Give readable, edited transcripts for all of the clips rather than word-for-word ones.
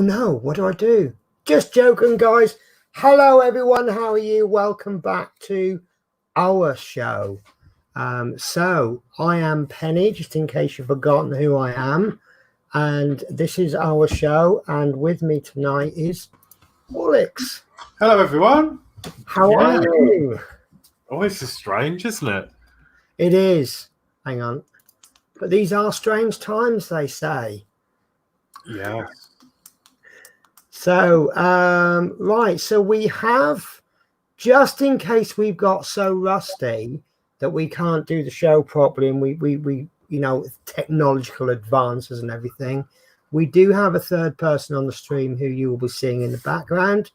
no, what do I do? Just joking, guys. Hello, everyone. How are you? Welcome back to our show. So I am Penny, just in case you've forgotten who I am. And this is our show. And with me tonight is Horlicks. Hello, everyone. How are you? Oh, this is strange, isn't it? It is. Hang on. But these are strange times, they say. Yeah. So, right. So we have, just in case we've got so rusty that we can't do the show properly, and we you know, technological advances and everything, we do have a third person on the stream who you will be seeing in the background,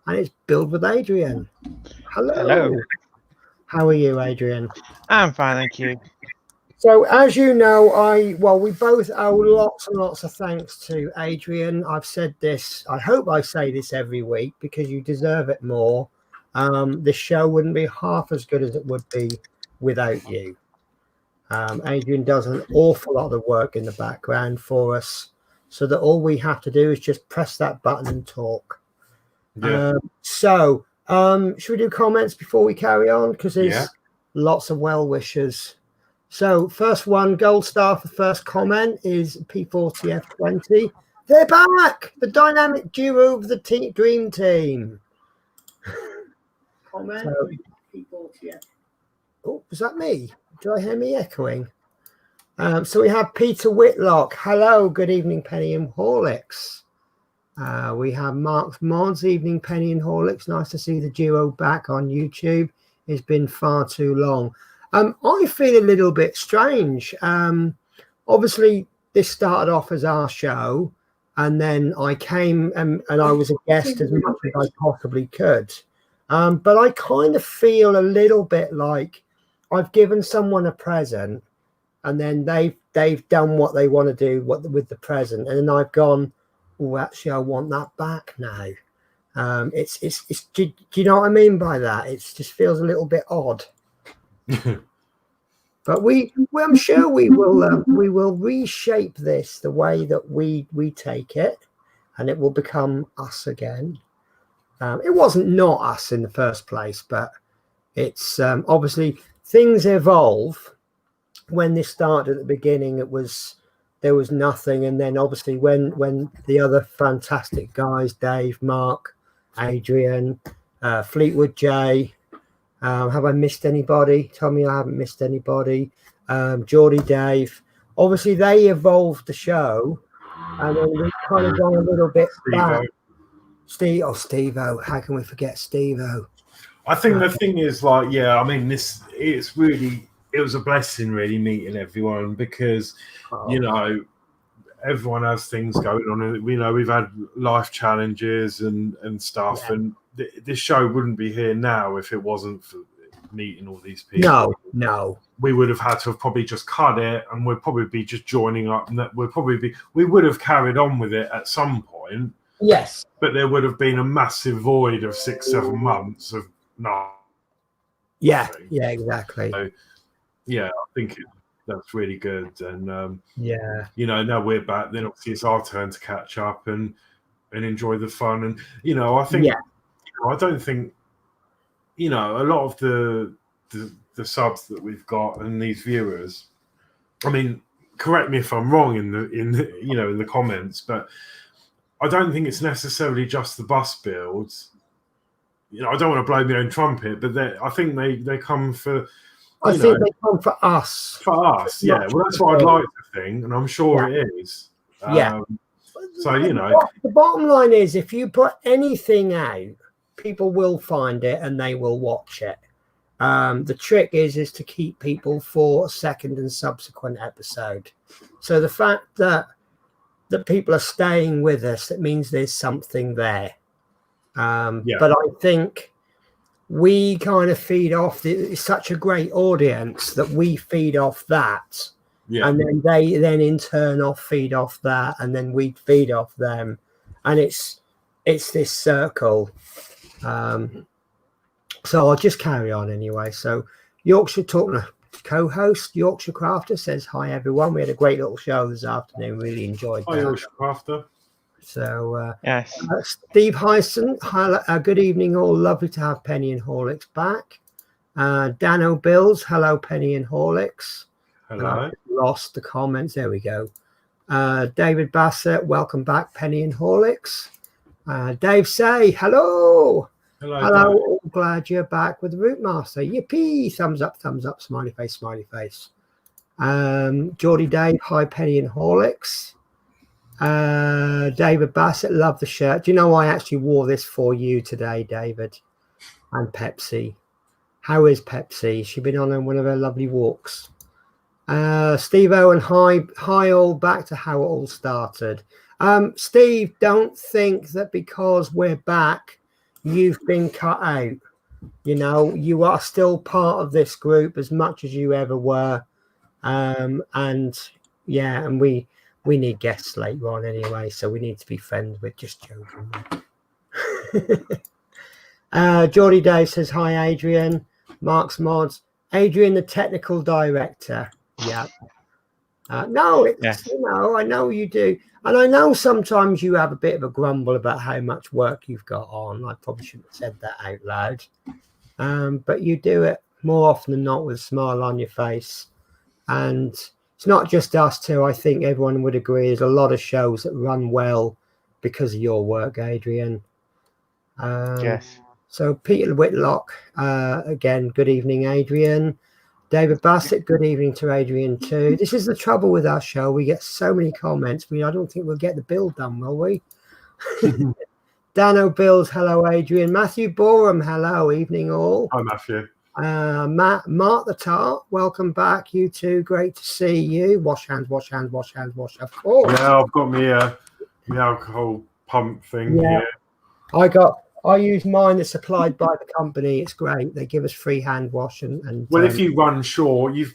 and it's Build with Adrian. Hello. How are you, Adrian? I'm fine, thank you. So, as you know, we both owe lots and lots of thanks to Adrian. I've said this, I hope I say this every week, because you deserve it more. This show wouldn't be half as good as it would be without you. Adrian does an awful lot of work in the background for us, so that all we have to do is just press that button and talk. Yeah. Should we do comments before we carry on? Because there's lots of well wishers. So first one, gold star for first comment is P40F20. They're back! The dynamic duo of the Dream Team. Comment P40F. Oh, was that me? Did I hear me echoing? So we have Peter Whitlock. Hello, good evening, Penny and Horlicks. We have Mark Mods. Evening, Penny and Horlicks. Nice to see the duo back on YouTube. It's been far too long. I feel a little bit strange. Obviously, this started off as our show, and then I came and I was a guest as much as I possibly could. But I kind of feel a little bit like I've given someone a present, and then they've done what they want to do with the present, and then I've gone, oh, actually, I want that back now. It's do you know what I mean by that? It just feels a little bit odd. But I'm sure we will reshape this the way that we take it, and it will become us again. It wasn't not us in the first place, but it's obviously things evolve. When this started at the beginning, there was nothing, and then obviously when the other fantastic guys, Dave, Mark, Adrian, Fleetwood J, have I missed anybody? Tell me I haven't missed anybody. Geordie, Dave, obviously they evolved the show, and then we kind of gone a little bit back. Steve-O, how can we forget Steve-O? I think the thing is, like, I mean, it was a blessing really meeting everyone, because you know, everyone has things going on, and you know, we've had life challenges and stuff, and this show wouldn't be here now if it wasn't for meeting all these people. No, we would have had to have probably just cut it, and we'd probably be just joining up, and we would have carried on with it at some point. Yes, but there would have been a massive void of 6-7 months of nothing. Yeah, exactly. So, I think that's really good, and you know, now we're back. Then obviously it's our turn to catch up and enjoy the fun, and you know, I think I don't think, you know, a lot of the subs that we've got and these viewers. I mean, correct me if I'm wrong in the comments, but I don't think it's necessarily just the bus builds. You know, I don't want to blow my own trumpet, but I think they come for. I think they come for us. For us, yeah. Well, that's what I'd like to think, and I'm sure it is. So, you know. The bottom line is, if you put anything out, people will find it and they will watch it. The trick is to keep people for a second and subsequent episode. So the fact that people are staying with us, that means there's something there. But I think we kind of feed off it's such a great audience that we feed off that, and then they in turn feed off that, and then we feed off them, and it's this circle. So I'll just carry on anyway. So Yorkshire Talk co-host Yorkshire Crafter says hi everyone. We had a great little show this afternoon. Really enjoyed that. Hi Yorkshire Crafter. So, yes. Steve Hyson, good evening, all. Lovely to have Penny and Horlicks back. Dan O'Bills, hello, Penny and Horlicks. Hello. And I lost the comments. There we go. David Bassett, welcome back, Penny and Horlicks. Dave Say, hello. Hello. All glad you're back with the Routmaster. Yippee! Thumbs up, smiley face, smiley face. Geordie Dave, hi, Penny and Horlicks. David Bassett, love the shirt. Do you know I actually wore this for you today, David? And Pepsi. How is Pepsi? She's been on one of her lovely walks. Steve Owen, hi all, back to how it all started. Steve, don't think that because we're back, you've been cut out. You know, you are still part of this group as much as you ever were. And yeah, and we need guests later on anyway, so we need to be friends with. Just joking. Geordie Dave says, hi, Adrian. Mark's Mods. Adrian, the technical director. Yeah. No, it's, yes. You know, I know you do. And I know sometimes you have a bit of a grumble about how much work you've got on. I probably shouldn't have said that out loud. But you do it more often than not with a smile on your face. And it's not just us two. I think everyone would agree. There's a lot of shows that run well because of your work, Adrian. Yes. So Peter Whitlock, again, good evening, Adrian. David Bassett, good evening to Adrian too. This is the trouble with our show. We get so many comments. I don't think we'll get the bill done, will we? Dan O'Bills, hello, Adrian. Matthew Borum, hello, evening all. Hi, Matthew. Mark the Tart, welcome back. You too, great to see you. Wash hands, wash hands, wash hands, wash. Of course. Yeah, I've got me alcohol pump thing here. I use mine that's supplied by the company. It's great. They give us free hand wash and well, if you run short, you've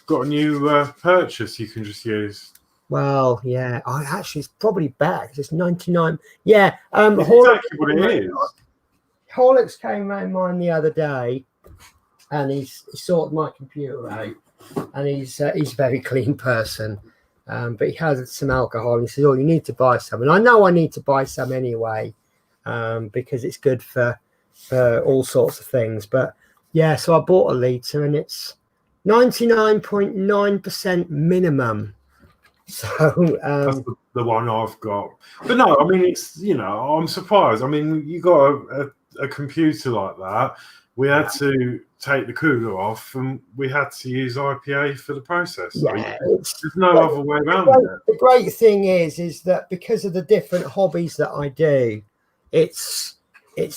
got a new purchase you can just use. Well, yeah. Actually, it's probably better because it's 99. Yeah. It's exactly what it is. Horlicks came around mine the other day, and he sorted my computer out, and he's a very clean person, but he has some alcohol. And he says, "Oh, you need to buy some," and I know I need to buy some anyway. Because it's good for all sorts of things. But yeah, so I bought a litre and it's 99.9% minimum. So that's the one I've got. But no, I mean, it's, you know, I'm surprised. I mean, you got a computer like that. We had to take the cooler off and we had to use IPA for the process. So yeah, there's no other way around it. The great thing is that because of the different hobbies that I do, it's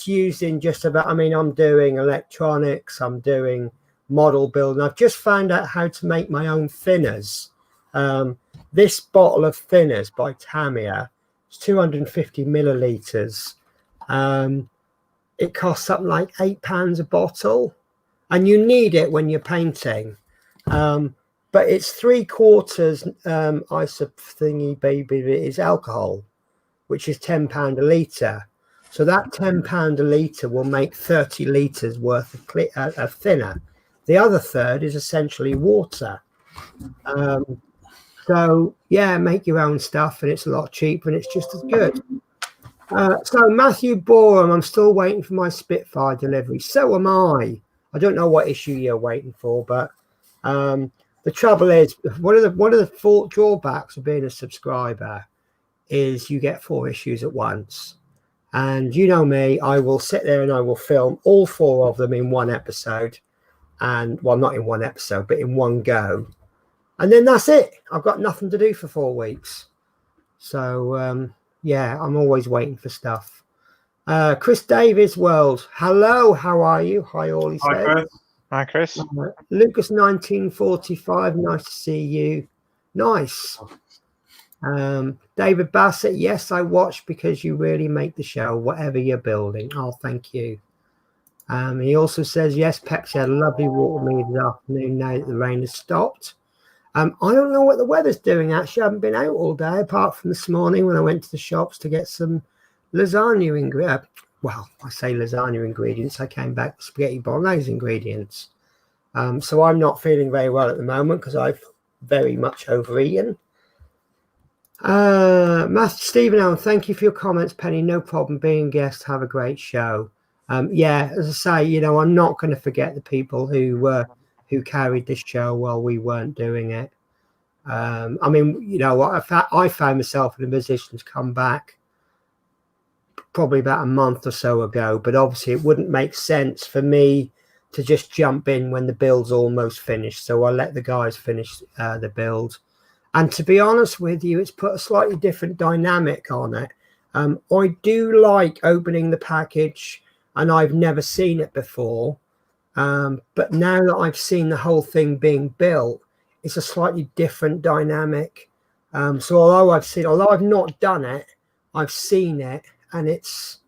used in just about, I mean, I'm doing electronics, I'm doing model building. I've just found out how to make my own thinners. This bottle of thinners by Tamiya is 250 milliliters. It costs something like £8 a bottle, and you need it when you're painting. But it's 3/4 isop thingy baby is alcohol, which is £10 a litre. So that £10 a litre will make 30 litres worth of thinner. The other third is essentially water. So yeah, make your own stuff, and it's a lot cheaper, and it's just as good. So Matthew Borum, I'm still waiting for my Spitfire delivery. So am I. I don't know what issue you're waiting for, but the trouble is, one of the drawbacks of being a subscriber is you get 4 issues at once. And you know me, I will sit there and I will film all 4 of them in one episode. And, well, not in one episode, but in one go. And then that's it. I've got nothing to do for 4 weeks. So, yeah, I'm always waiting for stuff. Chris Davis World. Hello, how are you? Hi, all, he said. Chris. Hi, Chris. Lucas 1945, nice to see you. Nice. David Bassett, yes, I watch because you really make the show, whatever you're building. Oh, thank you. He also says, yes, Pepsi had a lovely walk with me this afternoon now that the rain has stopped. I don't know what the weather's doing, actually. I haven't been out all day, apart from this morning when I went to the shops to get some lasagna ingredients. Well, I say lasagna ingredients. I came back with spaghetti bolognese ingredients. So I'm not feeling very well at the moment because I've very much overeaten. Stephen Allen, thank you for your comments, Penny. No problem. Being a guest, have a great show. Yeah, as I say, I'm not going to forget the people who carried this show while we weren't doing it. I mean, I found myself in a position to come back probably about a month or so ago, but obviously it wouldn't make sense for me to just jump in when the build's almost finished. So I let the guys finish the build. And to be honest with you, it's put a slightly different dynamic on it. I do like opening the package, and I've never seen it before. But now that I've seen the whole thing being built, it's a slightly different dynamic. So although I've not done it, I've seen it, and it's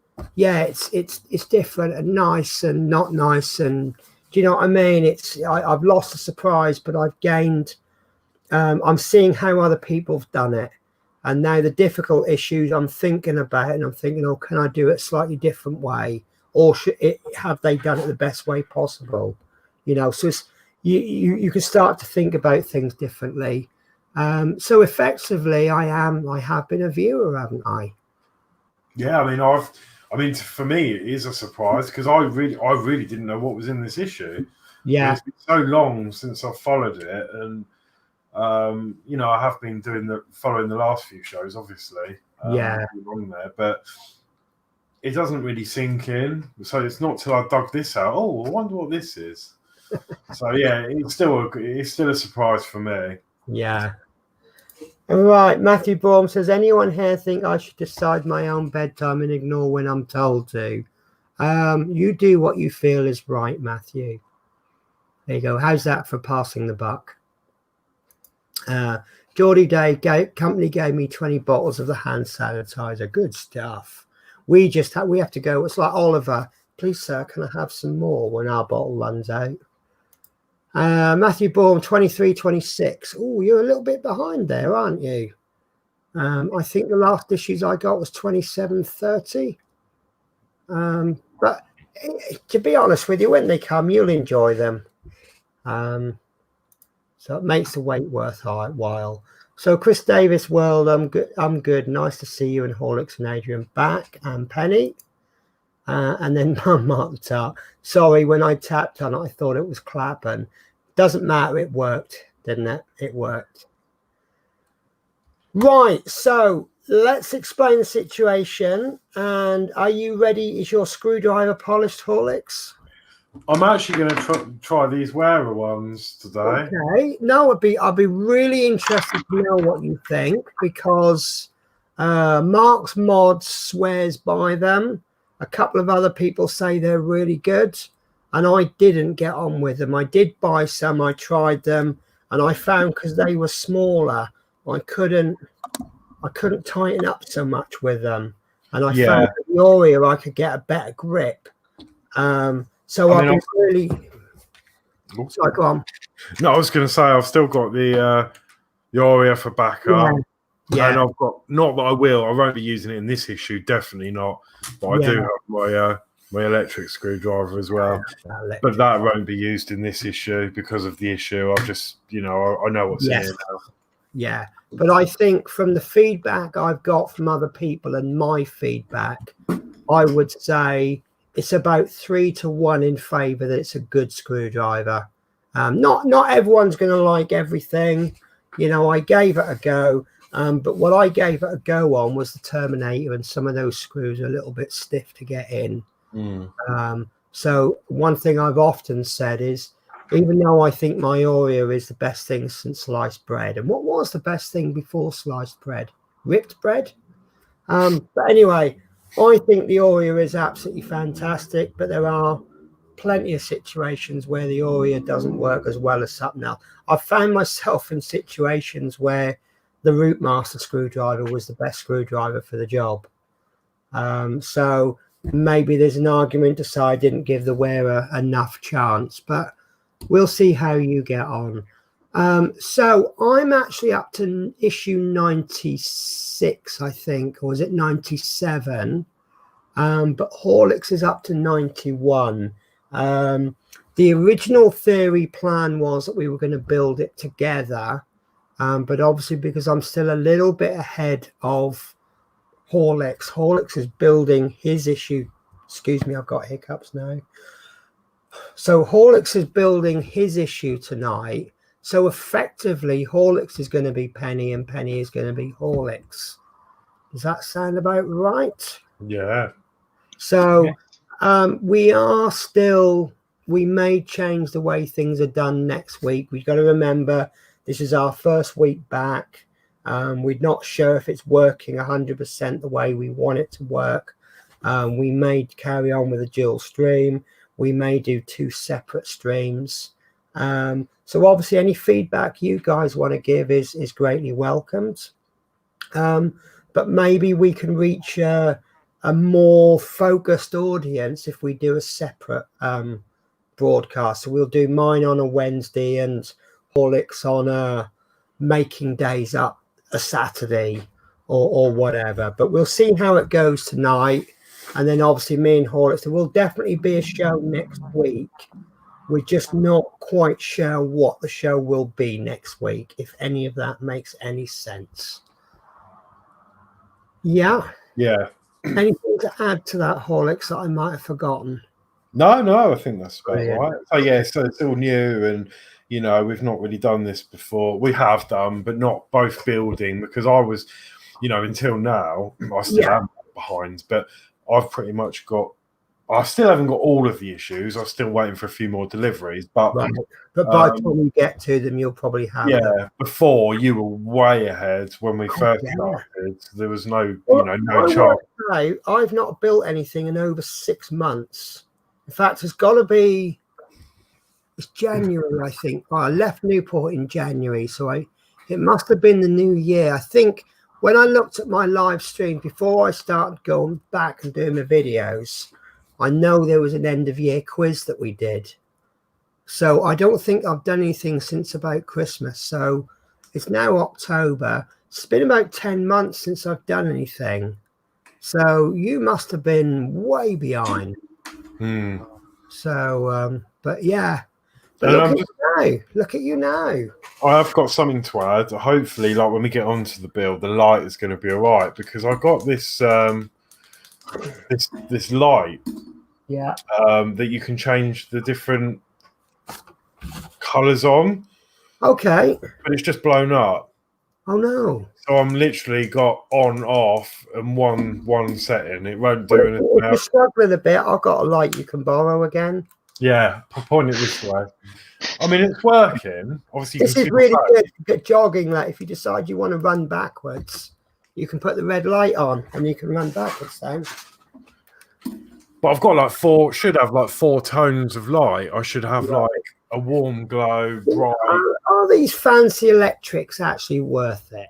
different and nice and not nice. And do you know what I mean? I've lost the surprise, but I've gained. I'm seeing how other people have done it, and now the difficult issues I'm thinking about, and I'm thinking, oh, can I do it a slightly different way, or have they done it the best way possible? So it's, you can start to think about things differently. So effectively, I have been a viewer, haven't I? Yeah, I mean, for me, it is a surprise because I really didn't know what was in this issue. Yeah, it's been so long since I've followed it, and I have been following the last few shows, obviously. On there, but it doesn't really sink in. So it's not till I dug this out. Oh, I wonder what this is. So yeah, it's still a surprise for me. Yeah. All right, Matthew Baum says, anyone here think I should decide my own bedtime and ignore when I'm told to? You do what you feel is right, Matthew. There you go. How's that for passing the buck? Geordie Day company gave me 20 bottles of the hand sanitizer. Good stuff. We have to go. It's like, Oliver, please, sir, can I have some more when our bottle runs out? Matthew Baum, 23-26. Oh, you're a little bit behind there, aren't you? I think the last issues I got was 27-30. But to be honest with you, when they come, you'll enjoy them. So it makes the wait worthwhile. So Chris Davis, world, I'm good. Nice to see you and Horlicks and Adrian back, and Penny. And then Mark the Tart. Sorry, when I tapped on it, I thought it was clapping. Doesn't matter. It worked, didn't it? It worked. Right. So let's explain the situation. And are you ready? Is your screwdriver polished, Horlicks? I'm actually going to try these wearer ones today. Okay. No, I'd be really interested to know what you think, because Mark's Mod swears by them. A couple of other people say they're really good, and I didn't get on with them. I did buy some, I tried them, and I found because they were smaller, I couldn't tighten up so much with them. And I found with the Oreo I could get a better grip. So I've been really. Sorry, go on. No, I was going to say I've still got the Oreo for backup. Yeah. And I've got, not that I won't be using it in this issue, definitely not. But I do have my electric screwdriver as well. But that won't be used in this issue because of the issue. I've just, I know what's in it now. Yeah. But I think from the feedback I've got from other people and my feedback, I would say it's about 3-1 in favor that it's a good screwdriver. Not everyone's going to like everything. I gave it a go. But what I gave it a go on was the Terminator, and some of those screws are a little bit stiff to get in. So one thing I've often said is, even though I think my Oreo is the best thing since sliced bread, and what was the best thing before sliced bread? Ripped bread? But anyway, I think the Oreo is absolutely fantastic, but there are plenty of situations where the Oreo doesn't work as well as something else. I've found myself in situations where the Routmaster screwdriver was the best screwdriver for the job. So maybe there's an argument to say I didn't give the wearer enough chance, but we'll see how you get on. So I'm actually up to issue 96, I think, or is it 97? But Horlicks is up to 91. The original theory plan was that we were going to build it together. But obviously, because I'm still a little bit ahead of Horlicks. Horlicks is building his issue. Excuse me, I've got hiccups now. So Horlicks is building his issue tonight. So effectively, Horlicks is going to be Penny and Penny is going to be Horlicks. Does that sound about right? Yeah. So we may change the way things are done next week. We've got to remember this is our first week back. We're not sure if it's working 100% the way we want it to work. We may carry on with a dual stream. We may do 2 separate streams. So obviously any feedback you guys want to give is greatly welcomed. But maybe we can reach a more focused audience if we do a separate broadcast. So we'll do mine on a Wednesday and Horlicks on making days up a Saturday or whatever. But we'll see how it goes tonight. And then obviously me and Horlicks, there will definitely be a show next week. We're just not quite sure what the show will be next week, if any of that makes any sense. Yeah. Anything to add to that, Horlicks, that I might have forgotten? No, I think that's about right. So yeah, so it's all new, and we've not really done this before. We have done, but not both building, because I was, until now, I still am behind, but I've pretty much I still haven't got all of the issues. I'm still waiting for a few more deliveries, but by the time you get to them, you'll probably have them. Before you were way ahead when we first started. There was no chance. I've not built anything in over 6 months. In fact, it's January, I think. Well, I left Newport in January, so it must have been the new year. I think when I looked at my live stream before I started going back and doing the videos, I know there was an end of year quiz that we did. So I don't think I've done anything since about Christmas. So it's now October. It's been about 10 months since I've done anything. So you must have been way behind. So, but yeah. But look at you now. I have got something to add. Hopefully, like when we get onto the build, the light is going to be all right, because I got this this light that you can change the different colours on. Okay. But it's just blown up. Oh no. So I'm literally got on, off, and one setting. It won't do anything else. If you're struggling a bit, I've got a light you can borrow again. Yeah, point it this way. I mean, it's working. Obviously, this is really good to get jogging. Like if you decide you want to run backwards, you can put the red light on and you can run backwards then. But I've got should have 4 tones of light. I should have like a warm glow, bright. Are these fancy electrics actually worth it?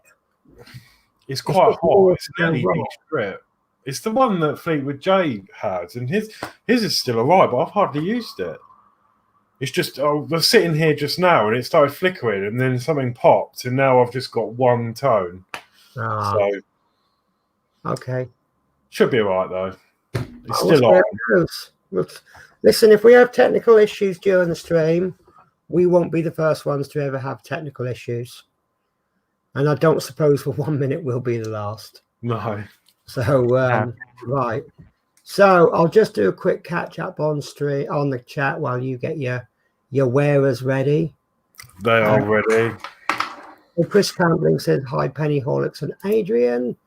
It's quite hot. It's an LED strip. It's the one that Fleetwood J has, and his is still alright, but I've hardly used it. It's just I was sitting here just now, and it started flickering, and then something popped, and now I've just got 1 tone. So okay, should be alright though. It's still on. Listen, if we have technical issues during the stream, we won't be the first ones to ever have technical issues, and I don't suppose for 1 minute we'll be the last. No. So right. So I'll just do a quick catch up on the chat while you get your wearers ready. They are ready. Well, Chris Campbell says hi, Penny, Horlicks, and Adrian,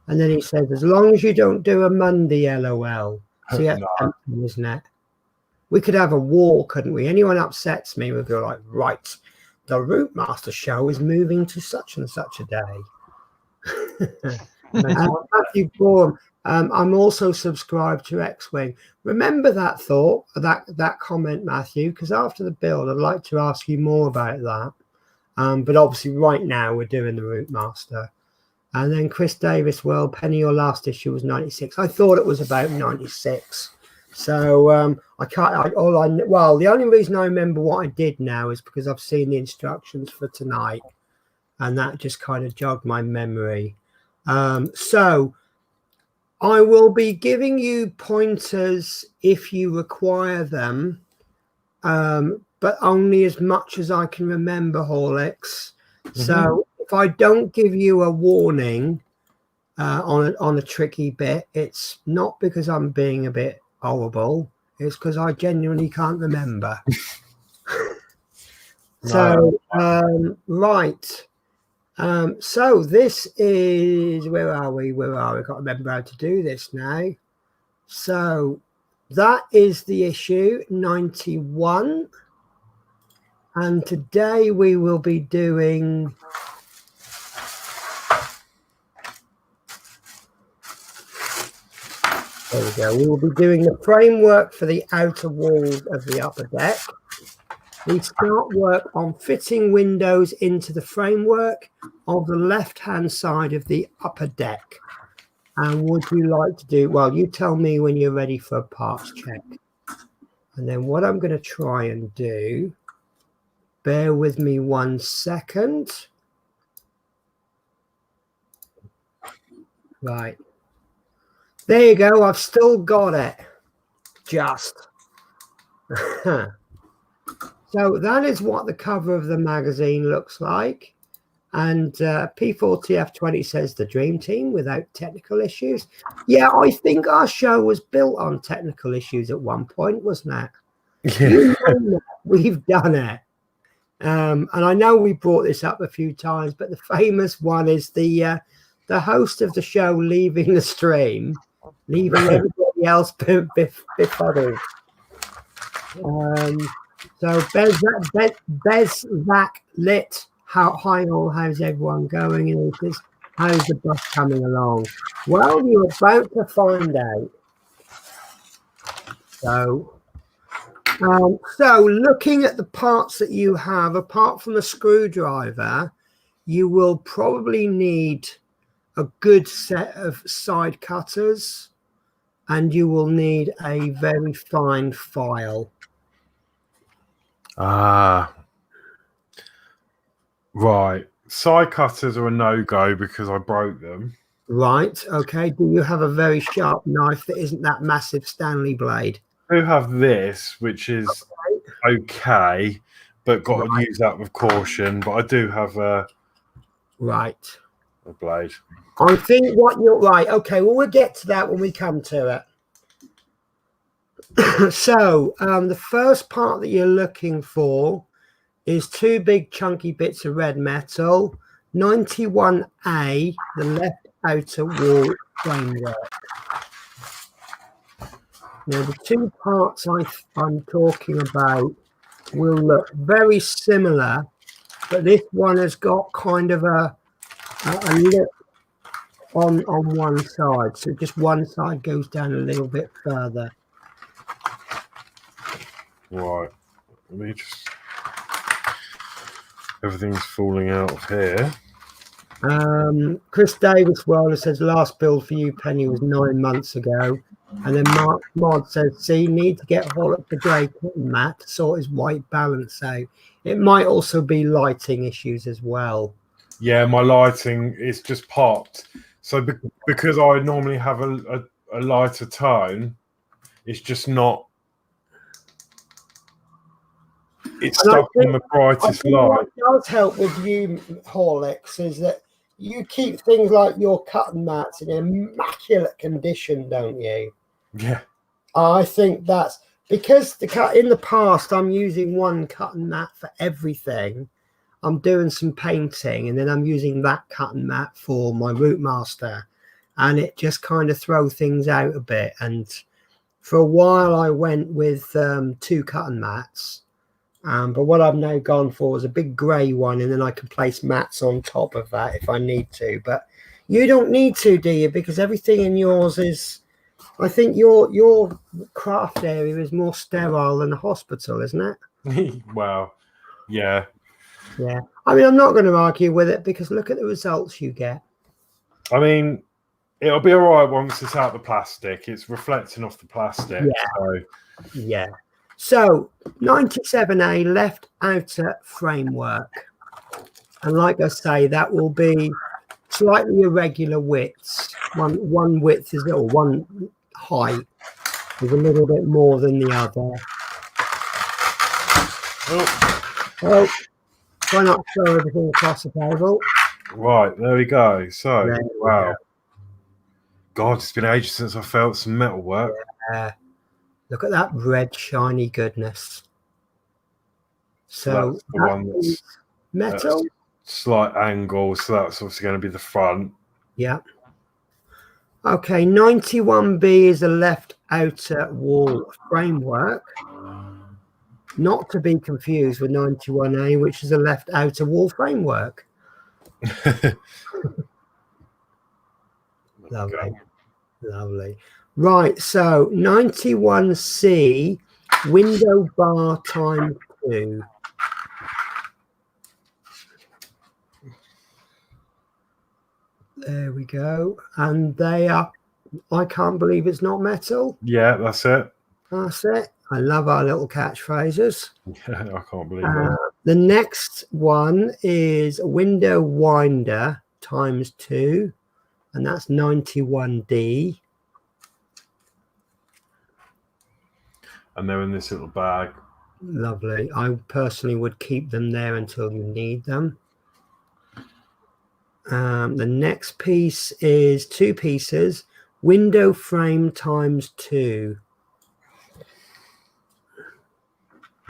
and then he says, as long as you don't do a Monday, LOL. See, that's tempting, isn't it? We could have a war, couldn't we? Anyone upsets me, we'll go like, right, the Routmaster show is moving to such and such a day. Matthew Bourne, I'm also subscribed to X-Wing. Remember that thought, that comment, Matthew, because after the build, I'd like to ask you more about that. But obviously, right now we're doing the Routmaster. And then Chris Davis, well, Penny, your last issue was 96. I thought it was about 96. So I can't. Well, the only reason I remember what I did now is because I've seen the instructions for tonight, and that just kind of jogged my memory. So I will be giving you pointers if you require them, but only as much as I can remember, Horlicks. So if if I don't give you a warning on a tricky bit, it's not because I'm being a bit horrible. It's because I genuinely can't remember. So, right. So this is, where are we? I can't remember how to do this now. So that is the issue 91. And today we will be doing there we go. We will be doing the framework for the outer walls of the upper deck. We start work on fitting windows into the framework of the left-hand side of the upper deck. And would you like to do, well, you tell me when you're ready for a parts check. And then what I'm going to try and do, bear with me 1 second. Right. There you go. I've still got it. Just. So that is what the cover of the magazine looks like. And P4TF20 says the dream team without technical issues. Yeah, I think our show was built on technical issues at one point, wasn't it? Yeah. You know that. We've done it. And I know we brought this up a few times, but the famous one is the host of the show leaving the stream, leaving everybody else befuddled. So Bezak lit. Hi all, how's everyone going? And he says, how's the bus coming along? Well, you're about to find out. So looking at the parts that you have, apart from a screwdriver, you will probably need a good set of side cutters, and you will need a very fine file. Right. Side cutters are a no-go because I broke them. Right. Okay. Do you have a very sharp knife that isn't that massive Stanley blade? I do have this, which is okay, but got to use that with caution. But I do have a blade. I think what you're right. Okay. Well, we'll get to that when we come to it. So the first part that you're looking for is 2 big chunky bits of red metal, 91A, the left outer wall framework. Now the 2 parts I'm talking about will look very similar, but this one has got kind of a lip on one side, so just one side goes down a little bit further. Right. Let me just... Everything's falling out of here. Chris Davis Wilder says last build for you, Penny, was 9 months ago. And then Mark Mod says, see, need to get Horlicks the grey cotton mat to sort his white balance out. It might also be lighting issues as well. Yeah, my lighting is just popped. So because I normally have a lighter tone, it's just not... It's stuck in the brightest light. What does help with you, Horlicks, is that you keep things like your cutting mats in immaculate condition, don't you? Yeah. I think that's because in the past I'm using one cutting mat for everything. I'm doing some painting, and then I'm using that cutting mat for my Routmaster, and it just kind of throws things out a bit. And for a while, I went with 2 cutting mats. But what I've now gone for is a big grey one, and then I can place mats on top of that if I need to. But you don't need to, do you? Because everything in yours is, I think your craft area is more sterile than a hospital, isn't it? Well, yeah. Yeah. I mean, I'm not going to argue with it because look at the results you get. I mean, it'll be all right once it's out the plastic. It's reflecting off the plastic. Yeah. So. Yeah. So 97A left outer framework, and like I say, that will be slightly irregular widths. One width is, or one height is a little bit more than the other. Oh, try not to throw everything across the table. Right, there we go. So, There we wow. God, it's been ages since I felt some metal work. Yeah. Look at that red shiny goodness. So that's the one that's metal. Slight angle, so that's obviously going to be the front. Yeah. Okay, 91B is the left outer wall framework. Not to be confused with 91A, which is the left outer wall framework. Lovely. Lovely. Right, so 91C, window bar times 2. There we go. And they are, I can't believe it's not metal. Yeah, that's it. That's it. I love our little catchphrases. Yeah, I can't believe that. The next one is window winder times 2, and that's 91D. And they're in this little bag. Lovely. I personally would keep them there until you need them. The next piece is 2 pieces, window frame times 2.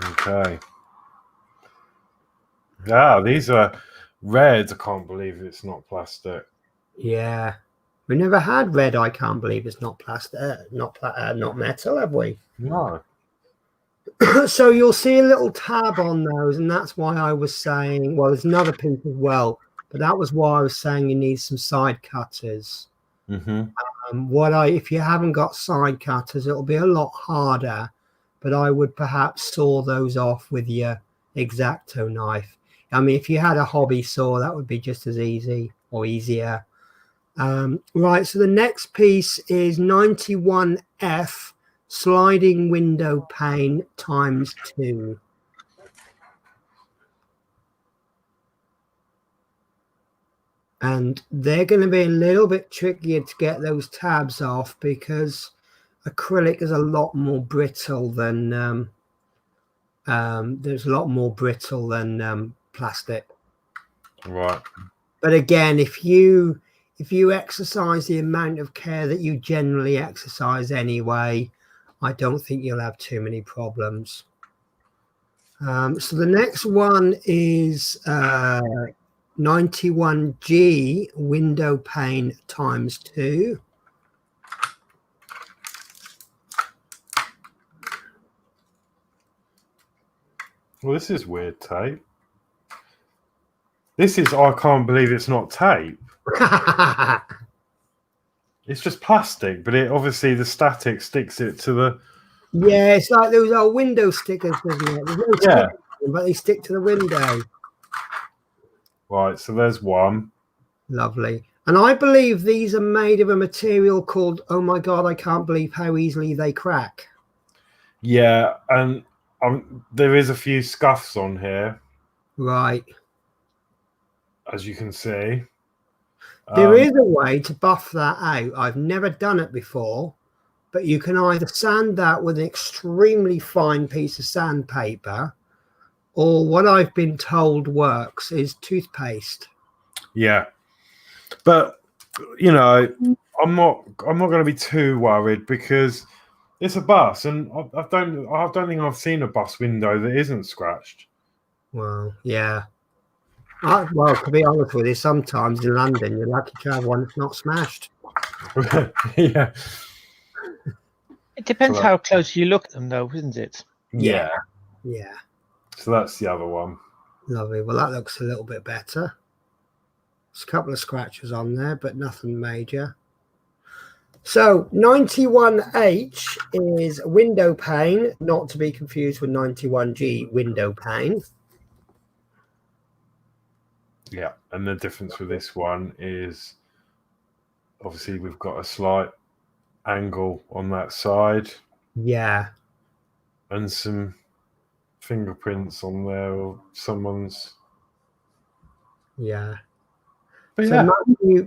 Okay. Ah, these are red. I can't believe it's not plastic. Yeah. We never had red. I can't believe it's not plastic, not metal, have we? No. So you'll see a little tab on those, and that's why I was saying, well, there's another piece as well, but that was why I was saying you need some side cutters. Mm-hmm. If you haven't got side cutters, it'll be a lot harder, but I would perhaps saw those off with your X-Acto knife. I mean, if you had a hobby saw, that would be just as easy or easier. Right, so the next piece is 91F, sliding window pane times 2. And they're going to be a little bit trickier to get those tabs off because acrylic is a lot more brittle than there's a lot more brittle than plastic. Right. But again, if you exercise the amount of care that you generally exercise anyway, I don't think you'll have too many problems. So the next one is 91G, window pane times 2. Well, this is weird tape. This is, I can't believe it's not tape. It's just plastic, but it obviously the static sticks it to the... Yeah, it's like those old window stickers, isn't it? There's no stickers, but they stick to the window. Right, so there's one. Lovely. And I believe these are made of a material called, oh my God, I can't believe how easily they crack. Yeah, and there is a few scuffs on here. Right. As you can see. There is a way to buff that out. I've never done it before, but you can either sand that with an extremely fine piece of sandpaper, or what I've been told works is toothpaste. Yeah. But, you know, I'm not going to be too worried because it's a bus, and I don't think I've seen a bus window that isn't scratched. Well, yeah. Well, to be honest with you, sometimes in London, you're lucky to have one that's not smashed. Yeah. It depends how close you look at them, though, isn't it? Yeah. Yeah. So that's the other one. Lovely. Well, that looks a little bit better. There's a couple of scratches on there, but nothing major. So 91H is window pane, not to be confused with 91G, window pane. Yeah, and the difference with this one is obviously we've got a slight angle on that side. Yeah. And some fingerprints on there or someone's. Yeah. But so yeah.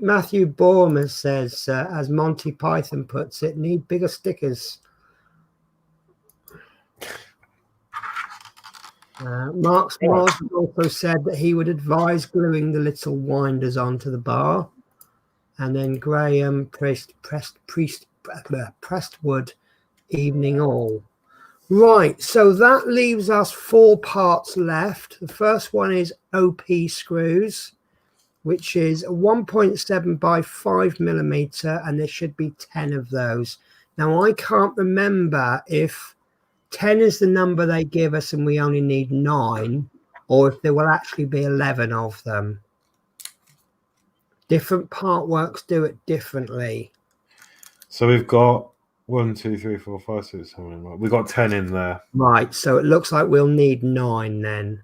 Matthew Borman says, as Monty Python puts it, need bigger stickers. Mark's also said that he would advise gluing the little winders onto the bar, and then Graham Prestwood, evening all. Right, so that leaves us 4 parts left. The first one is OP screws, which is 1.7 by 5 millimeter, and there should be 10 of those. Now, I can't remember if 10 is the number they give us and we only need 9, or if there will actually be 11 of them. Different part works do it differently. So we've got 1, 2, 3, 4, 5, 6, 7, 8. We've got 10 in there. Right, so it looks like we'll need 9 then.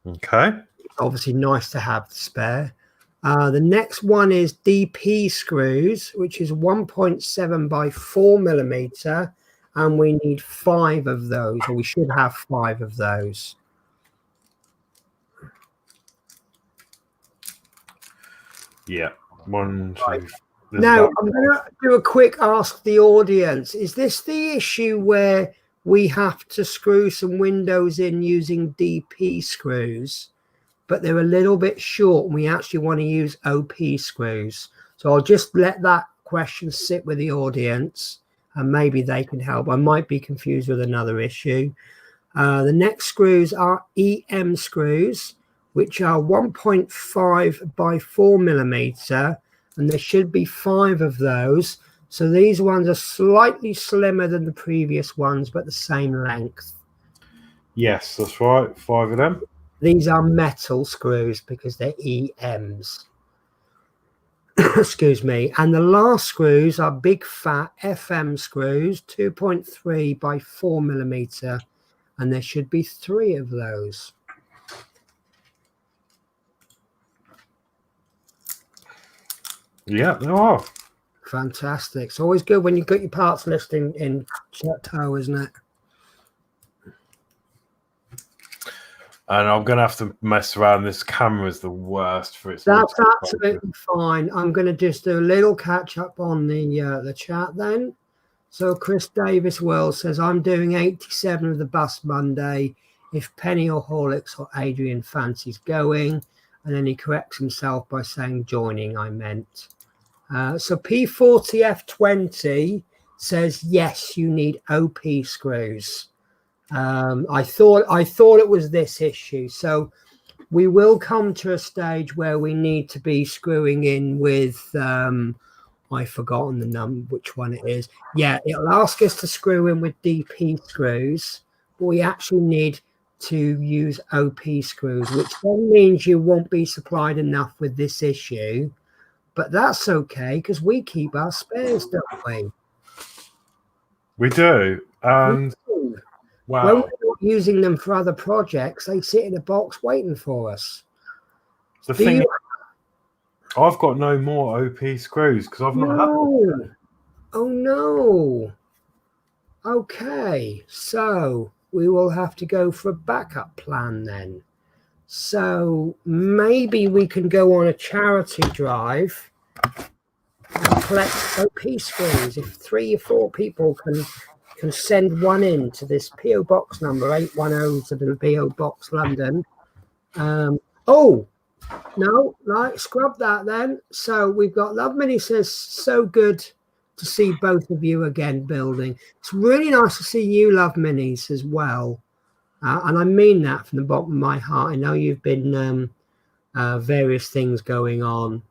Okay. Obviously nice to have the spare. The next one is DP screws, which is 1.7 by 4 millimeter, and we need 5 of those, or we should have 5 of those. Yeah. 1, 2. Right. Now, I'm going to do a quick ask the audience. Is this the issue where we have to screw some windows in using DP screws, but they're a little bit short and we actually want to use OP screws? So I'll just let that question sit with the audience and maybe they can help. I might be confused with another issue. The next screws are EM screws, which are 1.5 by 4 millimeter, and there should be 5 of those. So these ones are slightly slimmer than the previous ones, but the same length. Yes, that's right. 5 of them. These are metal screws because they're EMs. Excuse me. And the last screws are big fat FM screws, 2.3 by 4 millimeter, and there should be 3 of those. Yeah, there are. Fantastic. It's always good when you get your parts list in tow, isn't it? And I'm going to have to mess around. This camera is the worst for its. That's absolutely fine. I'm going to just do a little catch up on the chat then. So Chris Davis World says, I'm doing 87 of the bus Monday. If Penny or Horlicks or Adrian fancies going. And then he corrects himself by saying joining, I meant. So P40F20 says, yes, you need OP screws. I thought it was this issue. So we will come to a stage where we need to be screwing in with, I've forgotten the number, which one it is. Yeah, it'll ask us to screw in with DP screws, but we actually need to use OP screws, which then means you won't be supplied enough with this issue. But that's okay, because we keep our spares, don't we? We do. And wow. When we're not using them for other projects, they sit in a box waiting for us. The thing is, I've got no more OP screws because I've not had them. Oh, no. Okay, so we will have to go for a backup plan then. So maybe we can go on a charity drive and collect OP screws. If 3 or 4 people can send one in to this PO box number 810 to the PO box London. Oh no, right, scrub that then. So we've got Love Minnie says, so good to see both of you again building. It's really nice to see you, Love Minis, as well. And I mean that from the bottom of my heart. I know you've been various things going on.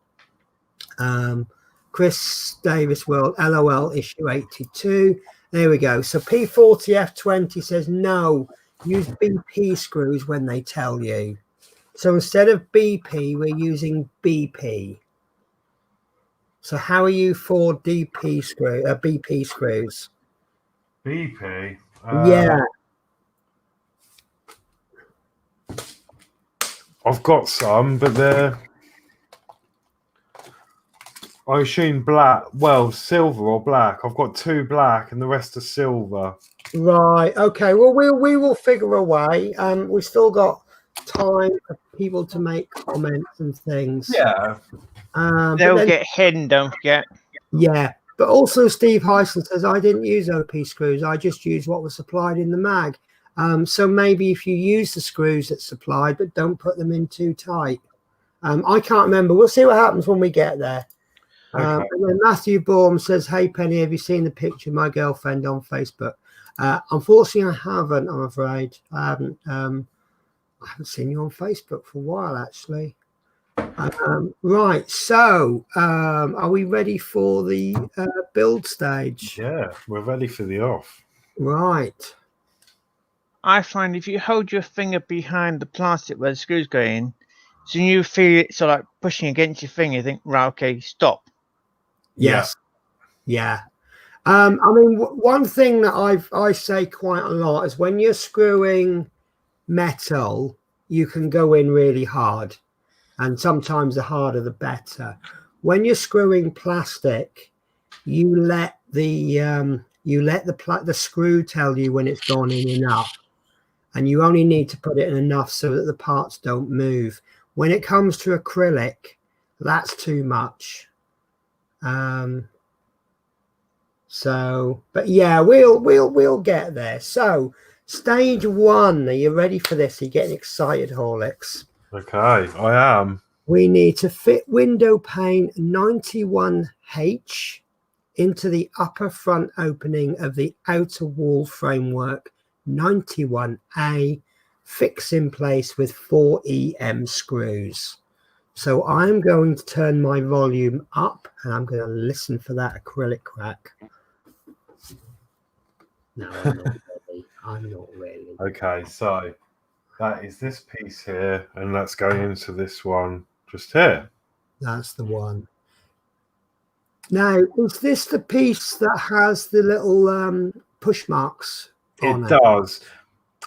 Chris Davis World, LOL, issue 82. There we go. So P40F20 says, no, use BP screws when they tell you. So instead of BP, we're using BP. So how are you for BP BP screws? BP? Yeah. I've got some, but they're, I assume black. Well, silver or black. I've got 2 black and the rest are silver. Right. Okay. Well, we will figure a way. We still got time for people to make comments and things. Yeah. They'll get hidden, don't forget. Yeah. But also Steve Hyson says, I didn't use OP screws. I just used what was supplied in the mag. So maybe if you use the screws that's supplied, but don't put them in too tight. I can't remember. We'll see what happens when we get there. Okay. And then Matthew Baum says, "Hey Penny, have you seen the picture of my girlfriend on Facebook?" Unfortunately, I haven't. I'm afraid I haven't. I haven't seen you on Facebook for a while, actually. Right. So, are we ready for the build stage? Yeah, we're ready for the off. Right. I find if you hold your finger behind the plastic where the screws go in, so you feel it sort of like pushing against your finger, you think, right, okay, stop. Yes. Yeah. I mean, one thing that I say quite a lot is when you're screwing metal, you can go in really hard, and sometimes the harder the better. When you're screwing plastic, you let the screw tell you when it's gone in enough, and you only need to put it in enough so that the parts don't move. When it comes to acrylic, that's too much. So, but yeah, we'll get there. So, stage 1. Are you ready for this? Are you getting excited, Horlicks? Okay, I am. We need to fit window pane 91H into the upper front opening of the outer wall framework 91A, fix in place with 4 EM screws. So I'm going to turn my volume up and I'm going to listen for that acrylic crack. No, I'm not really. I'm not really. Okay, so that is this piece here, and let's go into this one just here. That's the one. Now, is this the piece that has the little push marks on it? It does.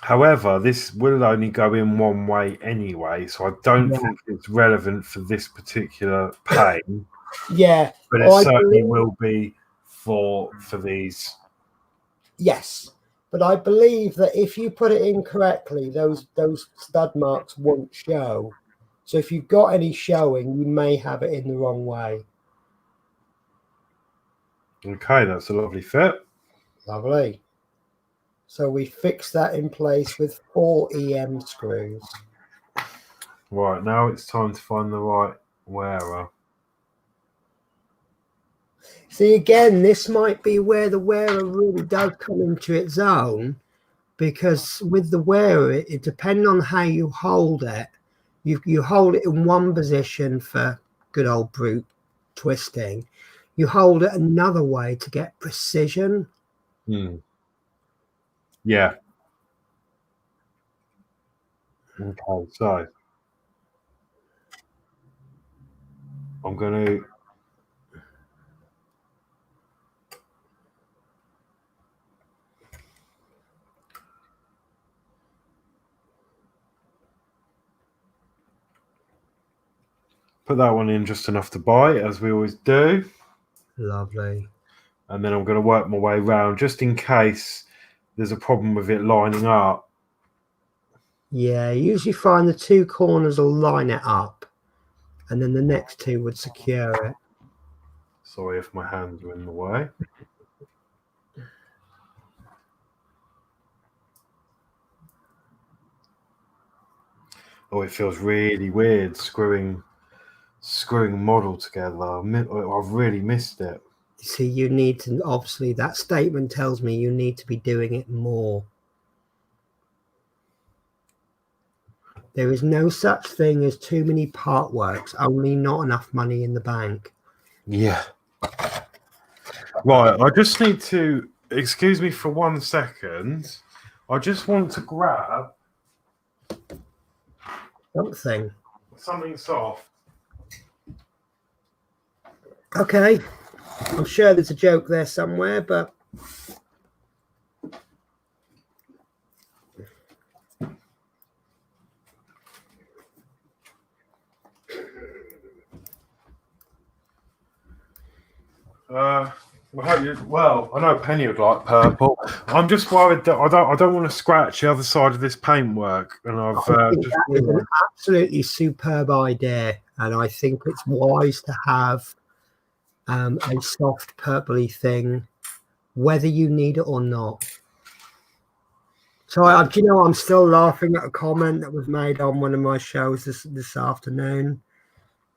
However, this will only go in one way anyway, so I don't think it's relevant for this particular pane. Yeah, but it certainly will be for these. Yes, but I believe that if you put it in correctly, those stud marks won't show. So if you've got any showing, you may have it in the wrong way. Okay, that's a lovely fit. Lovely. So we fix that in place with 4 EM screws. Right, now it's time to find the right wearer. See, again, this might be where the wearer really does come into its own, because with the wearer, it depends on how you hold it. You hold it in one position for good old brute twisting. You hold it another way to get precision. Yeah. Okay, so I'm going to put that one in just enough to bite, as we always do. Lovely. And then I'm going to work my way around just in case there's a problem with it lining up. Yeah, you usually find the 2 corners will line it up, and then the next 2 would secure it. Sorry if my hands are in the way. Oh, it feels really weird screwing model together. I've really missed it. See, you need to, obviously, that statement tells me you need to be doing it more. There is no such thing as too many part works, only not enough money in the bank. Yeah. Right, I just need to, excuse me for 1 second. I just want to grab something soft. Okay. I'm sure there's a joke there somewhere, but well, I know Penny would like purple. I'm just worried that I don't want to scratch the other side of this paintwork, and I think that is an absolutely superb idea, and I think it's wise to have a soft purpley thing, whether you need it or not. So, do you know, I'm still laughing at a comment that was made on one of my shows this afternoon.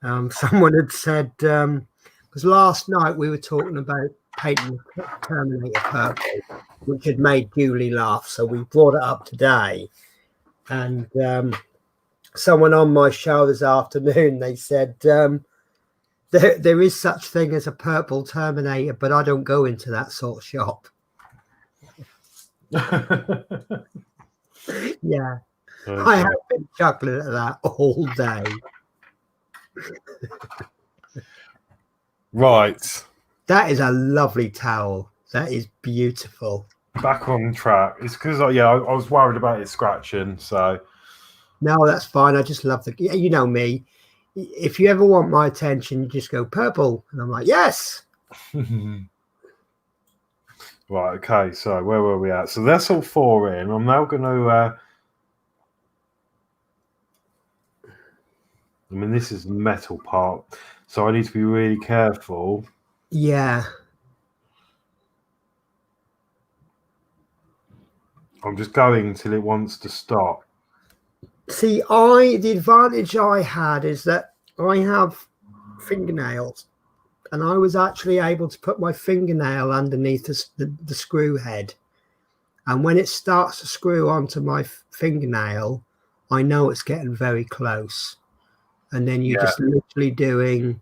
Someone had said, because last night we were talking about painting the Terminator purple, which had made Julie laugh. So we brought it up today. And someone on my show this afternoon, they said, there is such thing as a purple Terminator, but I don't go into that sort of shop. Yeah. Okay. I have been chuckling at that all day. Right. That is a lovely towel. That is beautiful. Back on track. It's because, I was worried about it scratching, so. No, that's fine. I just love you know me. If you ever want my attention, you just go purple. And I'm like, yes. Right, okay, so where were we at? So that's all 4 in. I'm now going to... I mean, this is the metal part, so I need to be really careful. Yeah. I'm just going until it wants to stop. See, the advantage I had is that I have fingernails, and I was actually able to put my fingernail underneath the screw head. And when it starts to screw onto my fingernail, I know it's getting very close. And then you're just literally doing,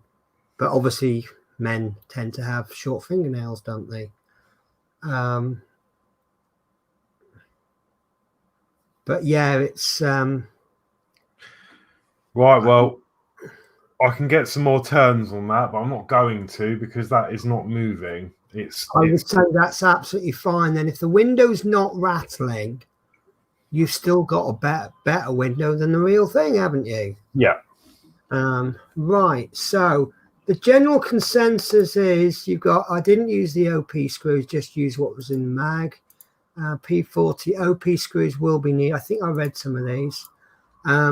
but obviously men tend to have short fingernails, don't they? But yeah, it's right. Well, I can get some more turns on that, but I'm not going to because that is not moving. I would say that's absolutely fine. Then, if the window's not rattling, you've still got a better window than the real thing, haven't you? Yeah. Right. So the general consensus is you've got. I didn't use the OP screws; just use what was in the mag. P40 OP screws will be needed. I think I read some of these.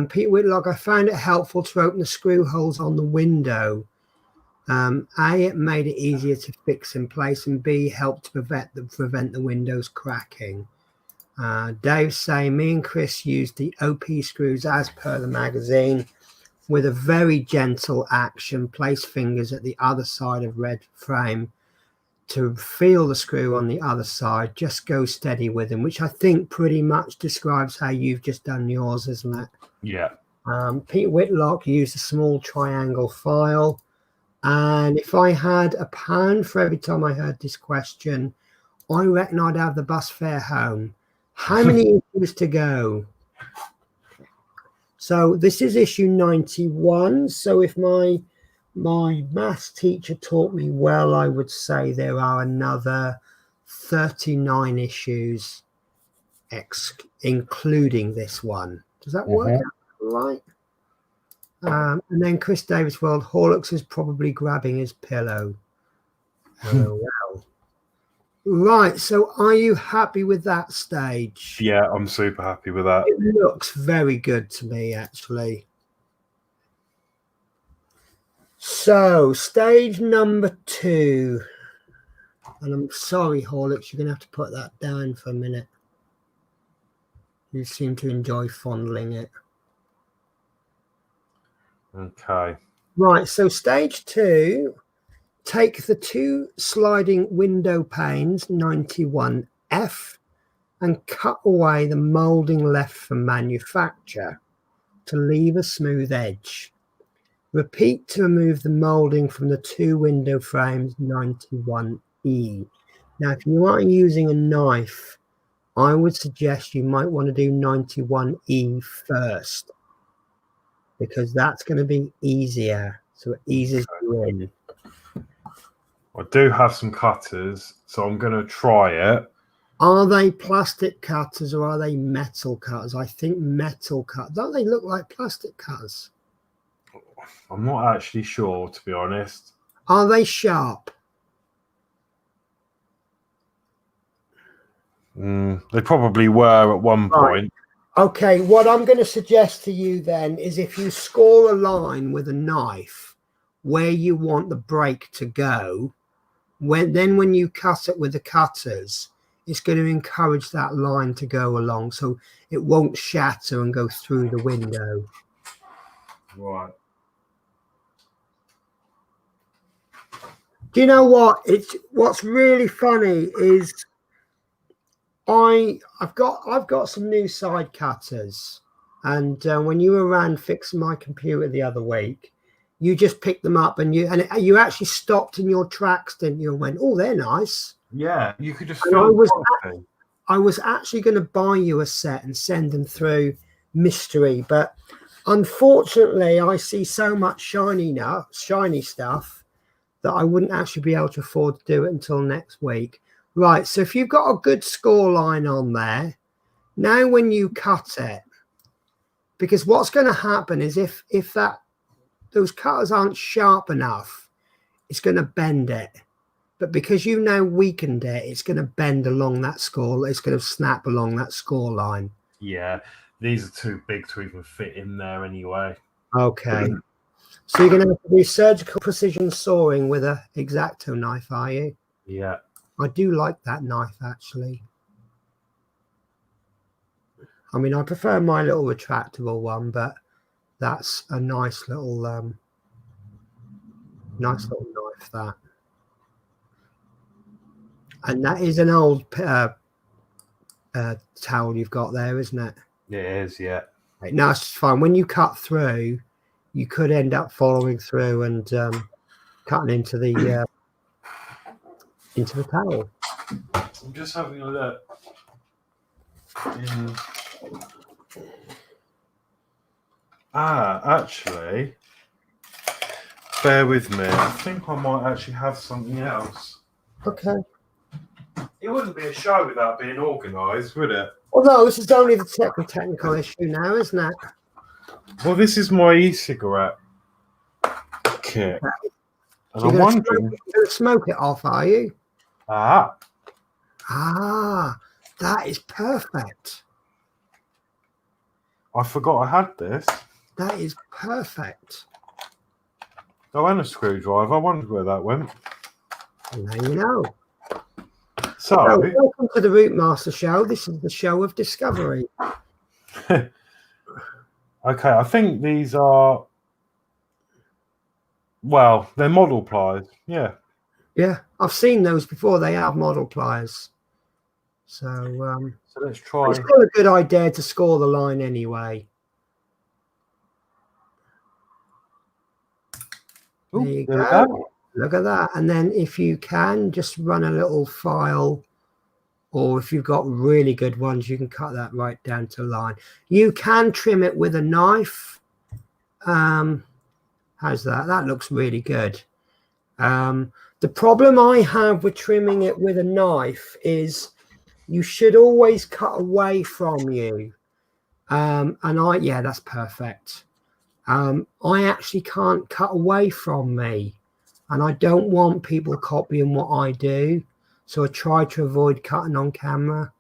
Pete Whitlock, I found it helpful to open the screw holes on the window. A, it made it easier to fix in place, and B, helped to prevent the windows cracking. Dave's saying, me and Chris used the OP screws as per the magazine with a very gentle action. Place fingers at the other side of red frame to feel the screw on the other side. Just go steady with them, which I think pretty much describes how you've just done yours, isn't it? Yeah. Pete Whitlock used a small triangle file. And if I had £1 for every time I heard this question, I reckon I'd have the bus fare home. How many issues to go? So this is issue 91. So if my maths teacher taught me well, I would say there are another 39 issues, including this one. Does that work out right? And then Chris Davis World, Horlicks is probably grabbing his pillow. Oh, wow. Right, so are you happy with that stage? Yeah, I'm super happy with that. It looks very good to me, actually. So, stage number 2. And I'm sorry, Horlicks, you're going to have to put that down for a minute. You seem to enjoy fondling it. Okay. Right, so stage 2, take the 2 sliding window panes, 91F, and cut away the moulding left from manufacture to leave a smooth edge. Repeat to remove the moulding from the 2 window frames, 91E. Now, if you are using a knife, I would suggest you might want to do 91E first, because that's going to be easier. So it eases you in. I do have some cutters, so I'm going to try it. Are they plastic cutters or are they metal cutters? I think metal cutters. Don't they look like plastic cutters? I'm not actually sure, to be honest. Are they sharp? They probably were at one point. Okay, what I'm going to suggest to you then is if you score a line with a knife where you want the break to go, when you cut it with the cutters, it's going to encourage that line to go along, so it won't shatter and go through the window. Right. Do you know what? What's really funny is I've got some new side cutters, and when you were around fixing my computer the other week, you just picked them up and you actually stopped in your tracks, didn't you? And went, "Oh, they're nice." Yeah, you could just. I was actually going to buy you a set and send them through mystery, but unfortunately, I see so much shiny stuff that I wouldn't actually be able to afford to do it until next week. Right, so if you've got a good score line on there, now when you cut it, because what's going to happen is if those cutters aren't sharp enough, it's going to bend it. But because you now weakened it, it's going to bend along that score. It's going to snap along that score line. Yeah, these are too big to even fit in there anyway. Okay. So you're going to have to do surgical precision sawing with a X-Acto knife, are you? Yeah. I do like that knife, actually. I mean, I prefer my little retractable one, but that's a nice little knife, that. And that is an old towel you've got there, isn't it? It is, yeah. Right, now it's fine. When you cut through, you could end up following through and cutting into the towel. I'm just having a look. Actually, bear with me. I think I might actually have something else. Okay. It wouldn't be a show without being organised, would it? Well, no, this is only the technical issue now, isn't it? Well, this is my e-cigarette kit. And So I'm wondering... You're going to smoke it off, are you? Ah, that is perfect. I forgot I had this. That is perfect. Oh, and a screwdriver. I wondered where that went. Now you know. So, welcome to the Routmaster show. This is the show of discovery. Okay, I think these are, well, they're model pliers. Yeah. Yeah, I've seen those before. They have model pliers. So let's try. It's still a good idea to score the line anyway. Ooh, there you go. Look at that. And then if you can, just run a little file, or if you've got really good ones, you can cut that right down to line. You can trim it with a knife. How's that? That looks really good. The problem I have with trimming it with a knife is you should always cut away from you. Yeah, that's perfect. I actually can't cut away from me, and I don't want people copying what I do, so I try to avoid cutting on camera.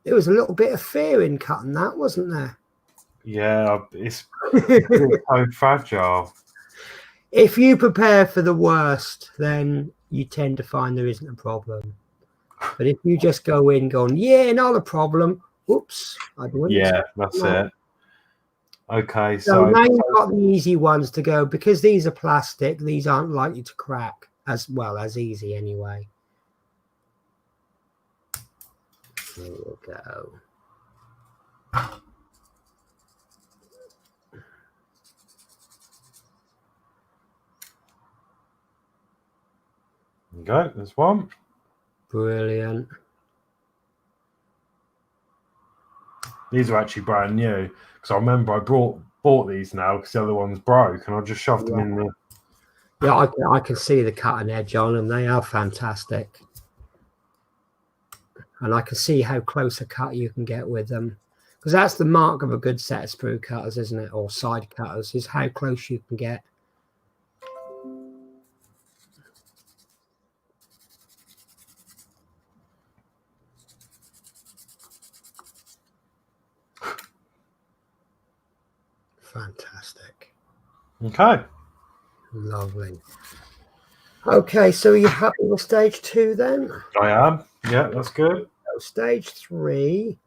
There was a little bit of fear in cutting that, wasn't there? Yeah, it's so fragile. If you prepare for the worst, then you tend to find there isn't a problem. But if you just go in going, yeah, not a problem. Whoops. Yeah, that's it. Okay, so now you've got the easy ones to go, because these are plastic. These aren't likely to crack as well as easy anyway. There we go. There you go, there's one. Brilliant. These are actually brand new, because I remember I bought these now because the other one's broke, and I just shoved them in there. Yeah, I can see the cutting edge on them. They are fantastic. And I can see how close a cut you can get with them. Because that's the mark of a good set of sprue cutters, isn't it? Or side cutters, is how close you can get. Fantastic. Fantastic. Okay. Lovely. Okay, so you're happy with stage 2 then? I am. Yeah, that's good. So stage 3.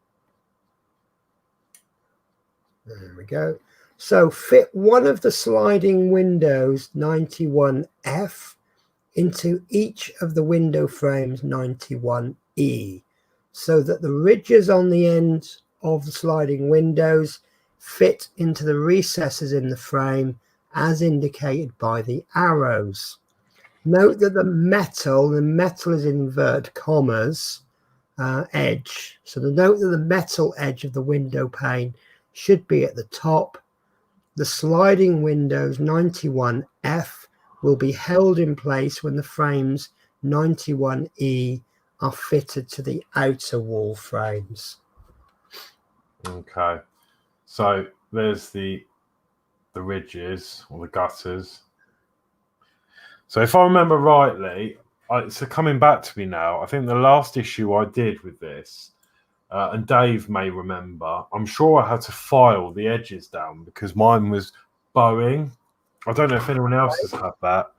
There we go. So fit one of the sliding windows 91F into each of the window frames 91E so that the ridges on the end of the sliding windows fit into the recesses in the frame as indicated by the arrows. Note that the metal is in inverted commas, edge. So note that the metal edge of the window pane should be at the top. The sliding windows 91F will be held in place when the frames 91E are fitted to the outer wall frames. Okay. So there's the ridges or the gutters. So if I remember rightly, so coming back to me now, I think the last issue I did with this, and Dave may remember, I'm sure I had to file the edges down because mine was bowing. I don't know if anyone else has had that.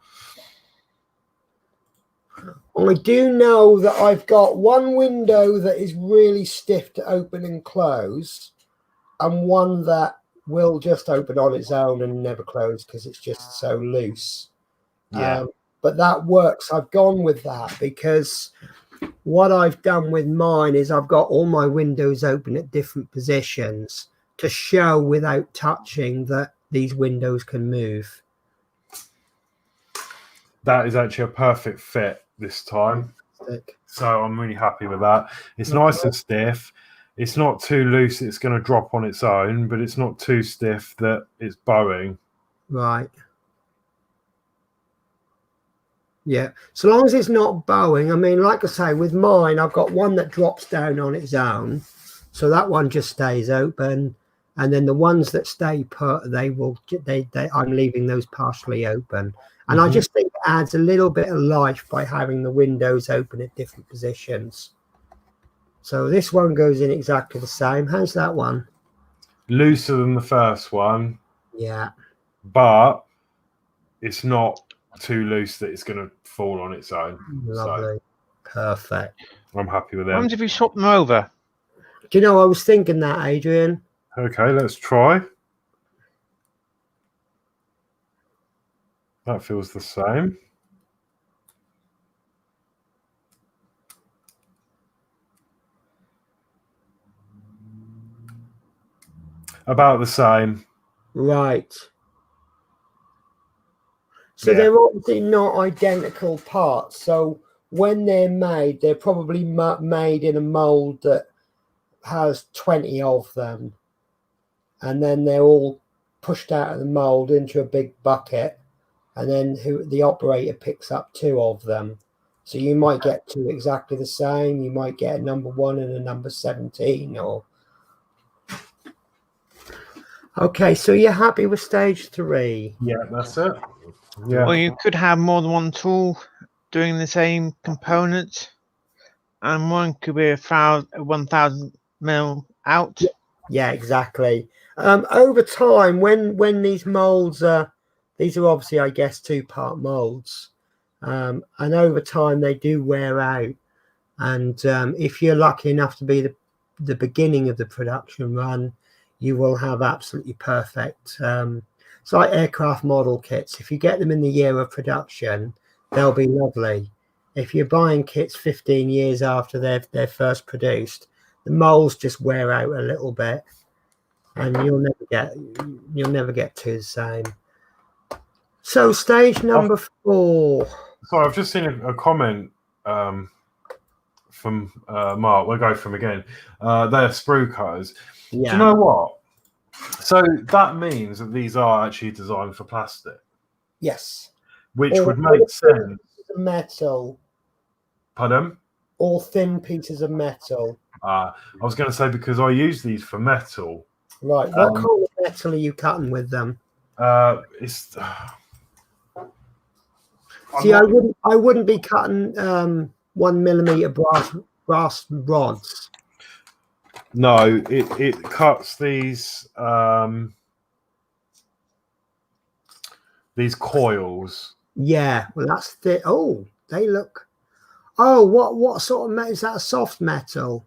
I do know that I've got one window that is really stiff to open and close, and one that will just open on its own and never close because it's just so loose. Yeah. But that works. I've gone with that because what I've done with mine is I've got all my windows open at different positions to show without touching that these windows can move. That is actually a perfect fit this time. So I'm really happy with that. It's nice and stiff. It's not too loose it's going to drop on its own, but it's not too stiff that it's bowing. Right. Yeah, so long as it's not bowing. I mean, like I say, with mine, I've got one that drops down on its own. So that one just stays open. And then the ones that stay put, I'm leaving those partially open. And I just think it adds a little bit of life by having the windows open at different positions. So this one goes in exactly the same. How's that one? Looser than the first one. Yeah. But it's not too loose that it's going to fall on its own. Lovely. So, perfect. I'm happy with that. What happens if you swap them over? Do you know, I was thinking that, Adrian. Okay, let's try. That feels the same. About the same. Right. So they're obviously not identical parts. So when they're made, they're probably made in a mold that has 20 of them. And then they're all pushed out of the mold into a big bucket. And then the operator picks up 2 of them. So you might get 2 exactly the same. You might get a number 1 and a number 17. Or okay, so you're happy with stage 3? Yeah, that's it. Yeah. Or you could have more than one tool doing the same component, and one could be 1,000 mil out. Yeah, exactly. Over time, when these molds these are obviously, I guess, 2-part molds, and over time they do wear out. And if you're lucky enough to be the beginning of the production run, you will have absolutely perfect. It's like aircraft model kits. If you get them in the year of production, they'll be lovely. If you're buying kits 15 years after they're first produced, the molds just wear out a little bit, and you'll never get to the same. So stage number 4. Sorry, I've just seen a comment from Mark. We'll go from again. They're sprue cutters. Yeah. Do you know what? So that means that these are actually designed for plastic. Yes. Which would make sense. Metal. Pardon? All thin pieces of metal. I was going to say because I use these for metal. Right. What kind of metal are you cutting with them? It's. See, I wouldn't be cutting 1mm brass rods. No, it cuts these. these coils. Yeah, well, that's the. Oh, they look. Oh, what sort of metal is that? A soft metal?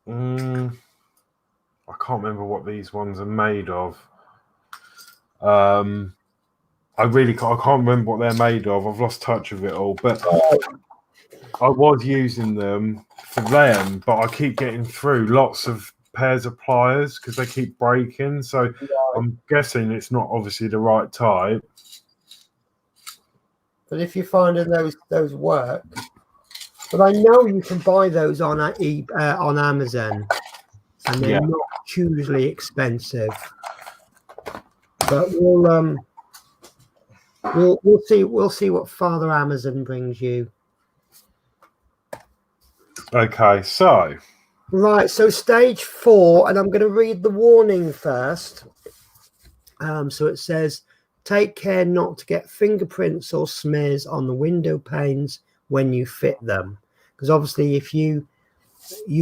I can't remember what these ones are made of. I can't remember what they're made of. I've lost touch of it all. But I was using them for them, but I keep getting through lots of pairs of pliers because they keep breaking. So I'm guessing it's not obviously the right type. But if you find those work, but I know you can buy those on on Amazon, and they're not hugely expensive. But we'll see what Father Amazon brings you. Okay, so Right, so stage 4, and I'm going to read the warning first. So it says, take care not to get fingerprints or smears on the window panes when you fit them, because obviously if you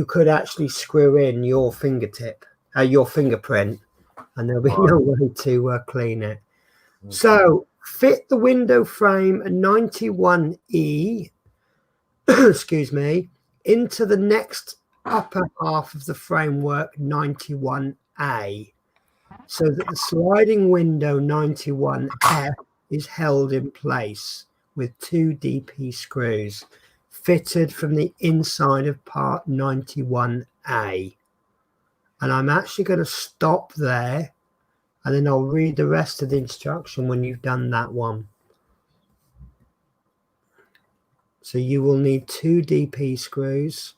could actually screw in your fingertip, your fingerprint, and there'll be no way to clean it. Okay. So fit the window frame 91E, excuse me, into the next upper half of the framework 91A, so that the sliding window 91F is held in place with 2 DP screws fitted from the inside of part 91A. And I'm actually going to stop there, and then I'll read the rest of the instruction when you've done that one. So you will need 2 DP screws,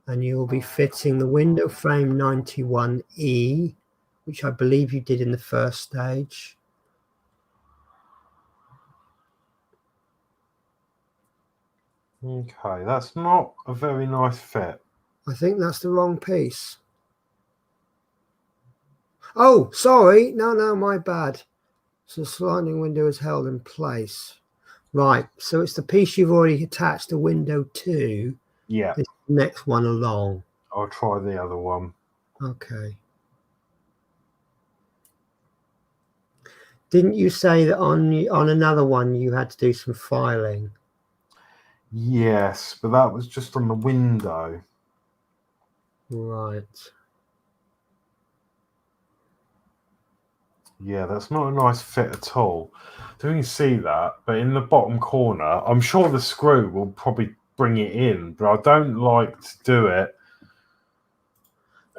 and you will be fitting the window frame 91E, which I believe you did in the first stage. Okay, that's not a very nice fit. I think that's the wrong piece. Oh, sorry. No, my bad. So the sliding window is held in place. Right, so it's the piece you've already attached the window to. Yeah. It's the next one along. I'll try the other one. Okay. Didn't you say that on another one you had to do some filing? Yes, but that was just on the window. Right. Yeah, that's not a nice fit at all. Don't you see that? But in the bottom corner, I'm sure the screw will probably bring it in, but I don't like to do it.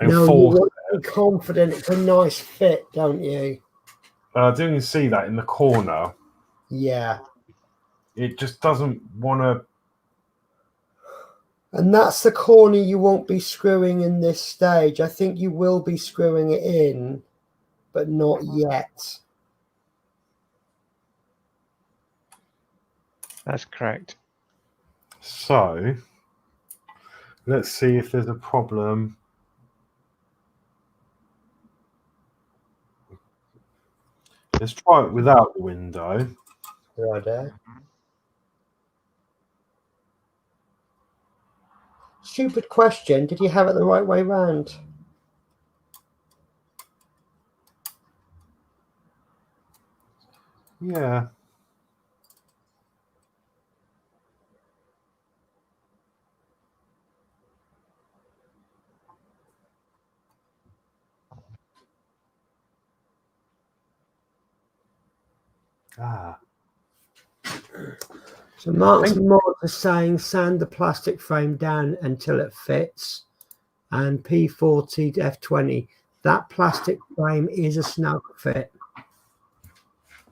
No, you want to be confident it's a nice fit, don't you? Don't you see that in the corner? Yeah. It just doesn't want to. And that's the corner you won't be screwing in this stage. I think you will be screwing it in, but not yet. That's correct. So, let's see if there's a problem. Let's try it without the window. Right. Stupid question. Did you have it the right way round? Yeah. So Mark's mod is saying sand the plastic frame down until it fits. And P40 to F20, that plastic frame is a snug fit.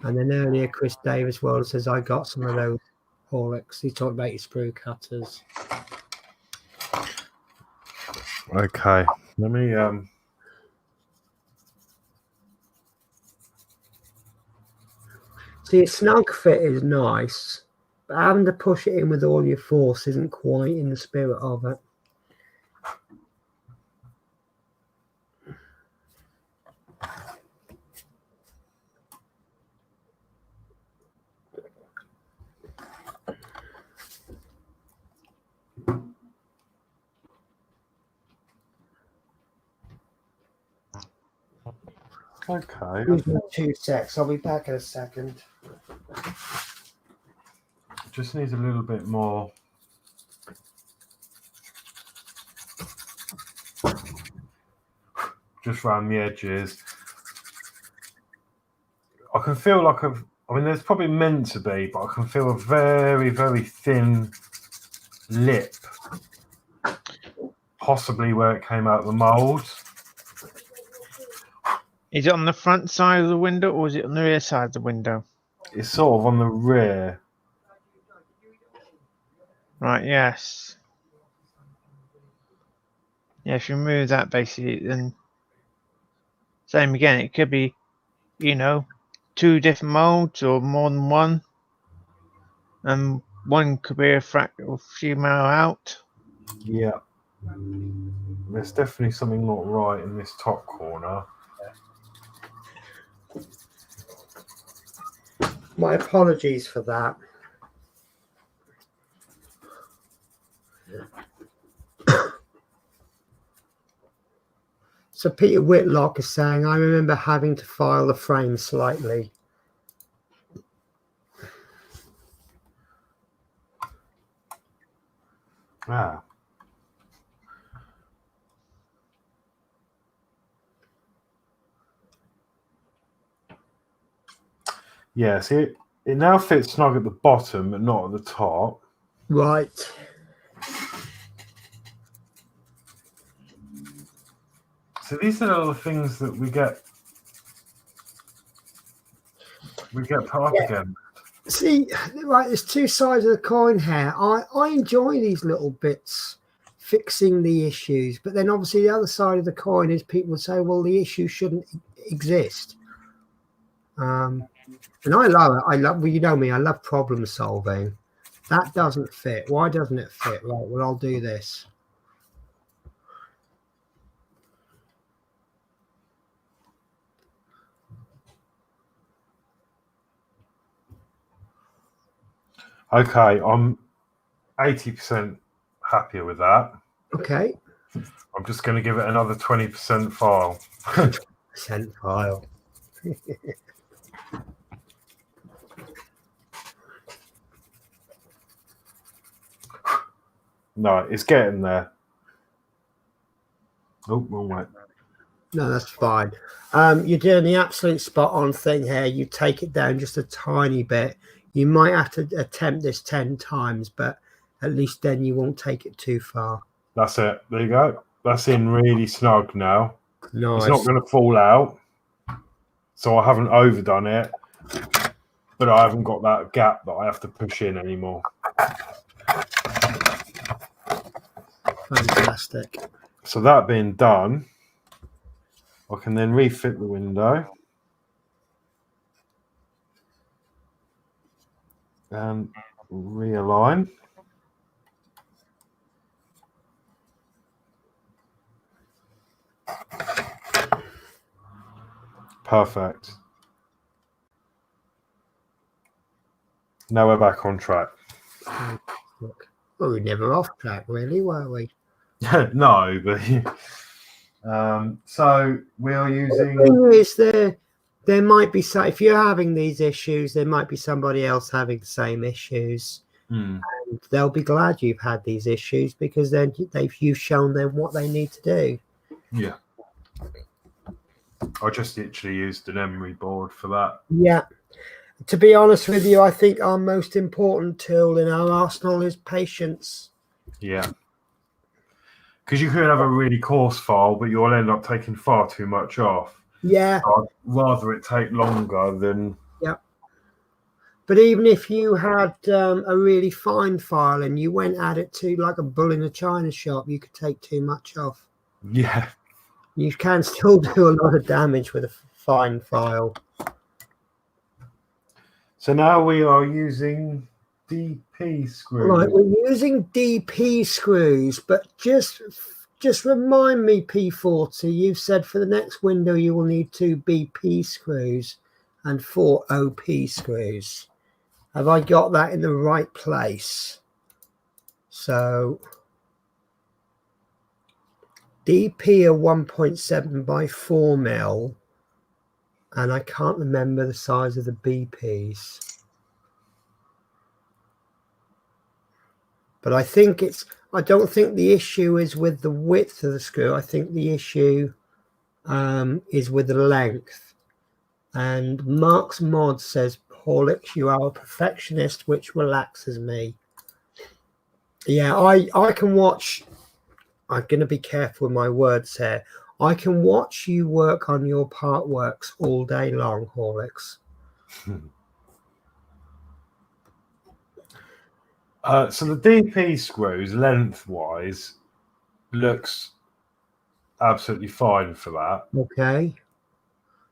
And then earlier Chris Davis World says I got some of those Horlicks. He talked about your sprue cutters. Okay. Let me See, a snug fit is nice, but having to push it in with all your force isn't quite in the spirit of it. Okay. Give me 2 secs. I'll be back in a second. Just needs a little bit more. Just around the edges. I can feel like I mean, there's probably meant to be, but I can feel a very, very thin lip. Possibly where it came out of the mould. Is it on the front side of the window or is it on the rear side of the window? It's sort of on the rear. Right, yes. Yeah, if you remove that basically, then same again. It could be, 2 different molds or more than one. And one could be a few mil out. Yeah. There's definitely something not right in this top corner. My apologies for that. So Peter Whitlock is saying, I remember having to file the frame slightly. Ah. Yeah, see, it now fits snug at the bottom, but not at the top. Right. So these are all the things that we get put up again. See, right, there's 2 sides of the coin here. I enjoy these little bits, fixing the issues, but then obviously the other side of the coin is people say, well, the issue shouldn't exist. And I love it. Well, you know me, I love problem solving. That doesn't fit. Why doesn't it fit? Right, well, I'll do this. Okay, I'm 80% happier with that. Okay. I'm just going to give it another 20% file. 20% file. No, it's getting there. Oh, wrong way. No, that's fine. You're doing the absolute spot on thing here. You take it down just a tiny bit. You might have to attempt this 10 times, but at least then you won't take it too far. That's it. There you go. That's in really snug now. Nice. It's not going to fall out. So I haven't overdone it, but I haven't got that gap that I have to push in anymore. Fantastic. So that being done, I can then refit the window and realign. Perfect. Now we're back on track. Look. Well, we're never off track, really, were we? No, but so we are using. The thing is, there might be some. If you're having these issues, there might be somebody else having the same issues, and they'll be glad you've had these issues because then you've shown them what they need to do. Yeah. I just literally used an emery board for that. Yeah. To be honest with you, I think our most important tool in our arsenal is patience. Yeah. Because you could have a really coarse file, but you'll end up taking far too much off. Yeah. So I'd rather it take longer than. Yeah. But even if you had a really fine file and you went at it to like a bull in a china shop, you could take too much off. Yeah. You can still do a lot of damage with a fine file. So now we are using DP screws. Right, we're using DP screws, but just remind me, P40, you've said for the next window you will need 2 BP screws and 4 OP screws. Have I got that in the right place? So DP are 1.7 by 4 mil and I can't remember the size of the BPs. But I think I don't think the issue is with the width of the screw. I think the issue is with the length. And Mark's Mod says, Horlicks, you are a perfectionist, which relaxes me. Yeah, I can watch. I'm going to be careful with my words here. I can watch you work on your part works all day long, Horlicks. So the DP screws, lengthwise, looks absolutely fine for that. Okay.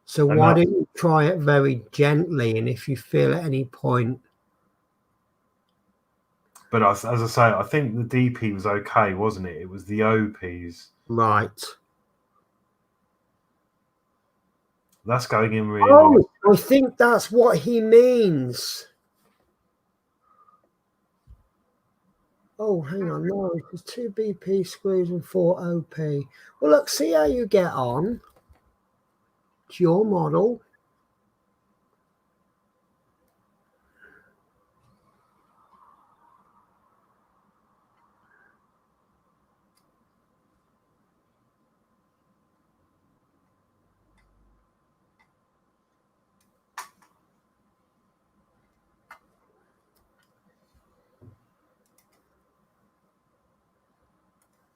So why don't you try it very gently, and if you feel at any point. But as I say, I think the DP was okay, wasn't it? It was the OPs. Right. That's going in really nice. I think that's what he means. Oh, hang on. No, there's 2 BP screws and 4 OP. Well, look, see how you get on. It's your model.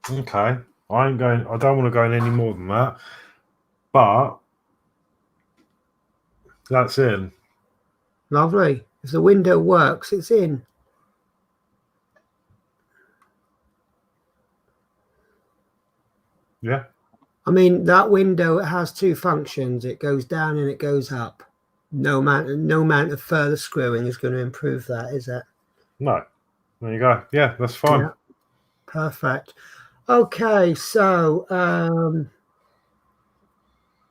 Okay. I don't want to go in any more than that. But that's in. Lovely. If the window works, it's in. Yeah. I mean, that window, it has 2 functions. It goes down and it goes up. No amount of further screwing is going to improve that, is it? No. There you go. Yeah, that's fine. Yeah. Perfect. Okay, so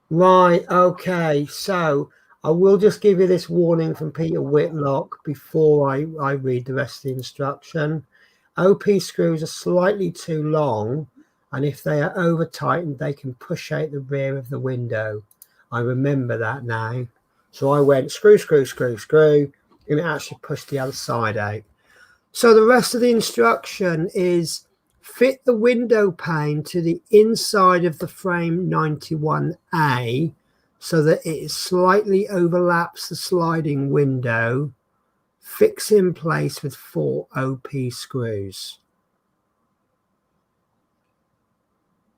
right, okay, so I will just give you this warning from Peter Whitlock before I read the rest of the instruction. OP screws are slightly too long, and if they are over tightened, they can push out the rear of the window. I remember that now. So I went screw, screw, screw, screw, and it actually pushed the other side out. So the rest of the instruction is fit the window pane to the inside of the frame 91A so that it slightly overlaps the sliding window. Fix in place with 4 OP screws.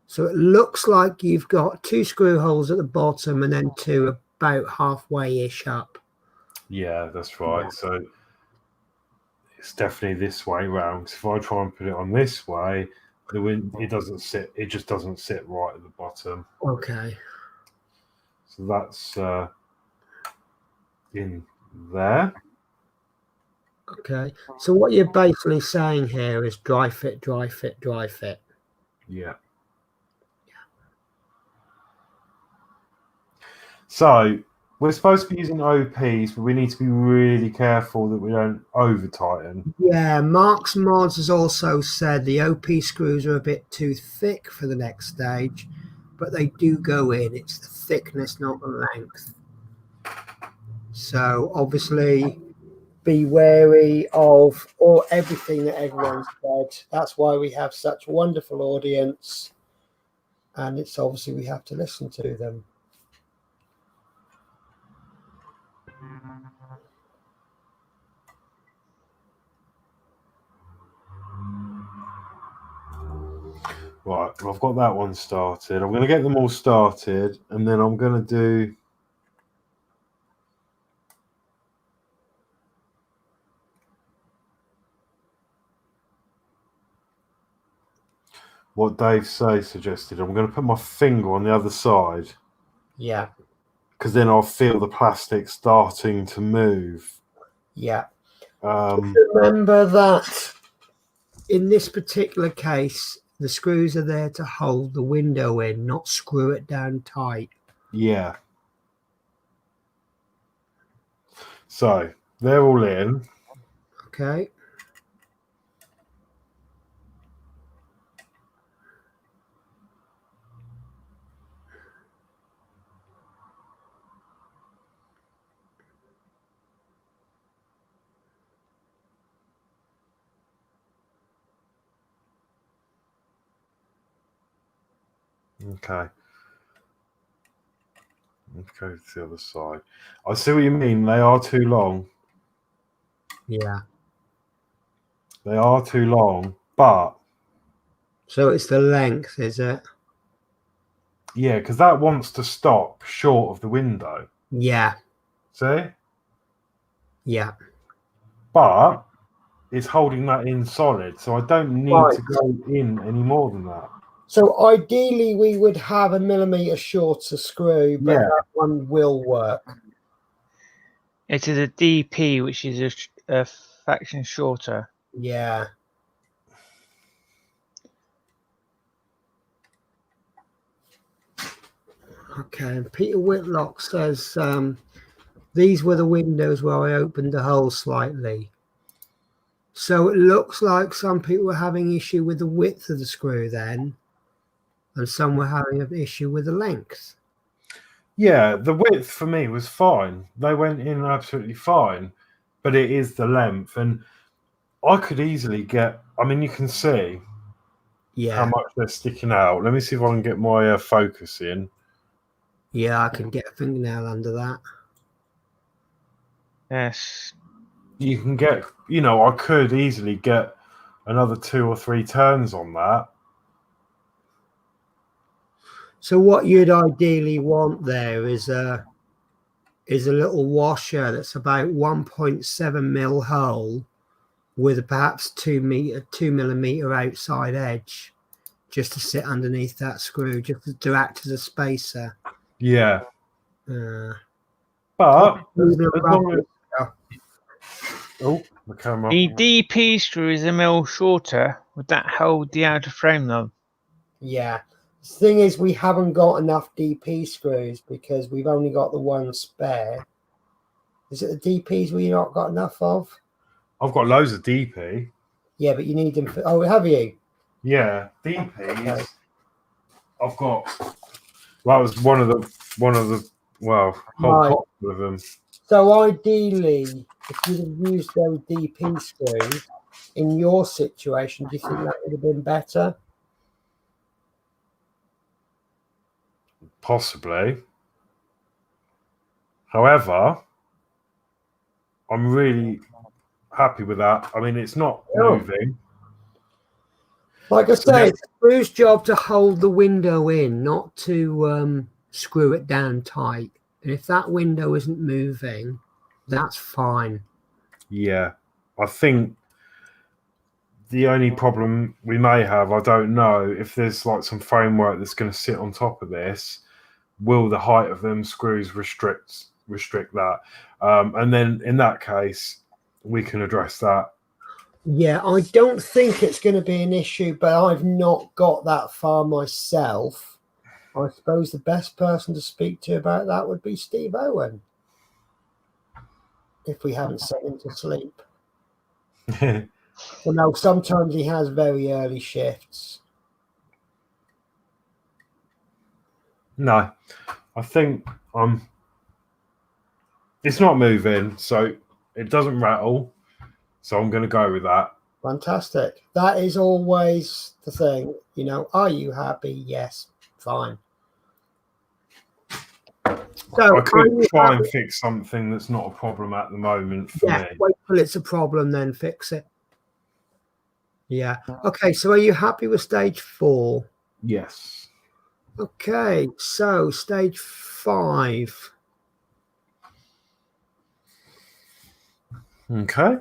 So it looks like you've got 2 screw holes at the bottom and then 2 about halfway-ish up. Yeah, that's right. Yeah. So it's definitely this way round. If I try and put it on this way, it doesn't sit. It just doesn't sit right at the bottom. Okay. So that's in there. Okay. So what you're basically saying here is dry fit, dry fit, dry fit. Yeah. So we're supposed to be using OPs, but we need to be really careful that we don't over tighten. Yeah, Mark's Mods has also said the OP screws are a bit too thick for the next stage, but they do go in. It's the thickness, not the length. So obviously be wary of everything that everyone said. That's why we have such a wonderful audience, and it's obviously we have to listen to them. Right, I've got that one started. I'm going to get them all started, and then I'm going to do what Dave suggested. I'm going to put my finger on the other side. Yeah. Because then I'll feel the plastic starting to move. Yeah. Remember that in this particular case, the screws are there to hold the window in, not screw it down tight. Yeah. So they're all in. Okay. Okay. Let's go to the other side. I see what you mean. They are too long. Yeah. They are too long, but So it's the length, is it? yeah, because that wants to stop short of the window. Yeah. See? Yeah. But it's holding that in solid, so I don't need Right. to go in any more than that. So ideally, we would have a millimetre shorter screw, but Yeah. that one will work. It is a DP, which is a fraction shorter. Yeah. Okay. And Peter Whitlock says these were the windows where I opened the hole slightly. So it looks like some people were having issue with the width of the screw then, and some were having an issue with the length. Yeah, the width for me was fine. They went in absolutely fine, but it is the length. And I could easily get, I mean, you can see how Yeah. much they're sticking out. Let me see if I can get my focus in. Yeah, I can get a fingernail under that. Yes. You can get, I could easily get another 2 or 3 turns on that. So what you'd ideally want there is a little washer that's about 1.7 mil hole with a perhaps 2 millimeter outside edge, just to sit underneath that screw, just to act as a spacer. Yeah. Uh, But as moving long as, around. oh, the camera. The DP screw is a mil shorter. Would that hold the outer frame though? Yeah. The thing is, we haven't got enough DP screws because we've only got the one spare. Is it the DPs we not got enough of? I've got loads of DP. Yeah, but you need them for. Oh, have you? Yeah, DPs. I've got. That was one of the whole Right. pot of them. So ideally, if you'd have used those DP screws in your situation, do you think that would have been better? Possibly. However, I'm really happy with that. I mean, it's not moving. Like I say, it's the screw's job to hold the window in, not to screw it down tight. And if that window isn't moving, that's fine. Yeah, I think the only problem we may have, I don't know, if there's like some framework that's going to sit on top of this, will the height of them screws restrict that? And then in that case, we can address that. Yeah, I don't think it's going to be an issue, but I've not got that far myself. I suppose the best person to speak to about that would be Steve Owen, if we haven't sent him to sleep. Well, no, sometimes he has very early shifts. No, I think it's not moving, so it doesn't rattle. So I'm going to go with that. Fantastic. That is always the thing. Are you happy? Yes. Fine. So I could try and fix something that's not a problem at the moment for me. Wait till it's a problem, then fix it. Yeah. Okay, so are you happy with stage 4? Yes. Okay, so stage 5. Okay.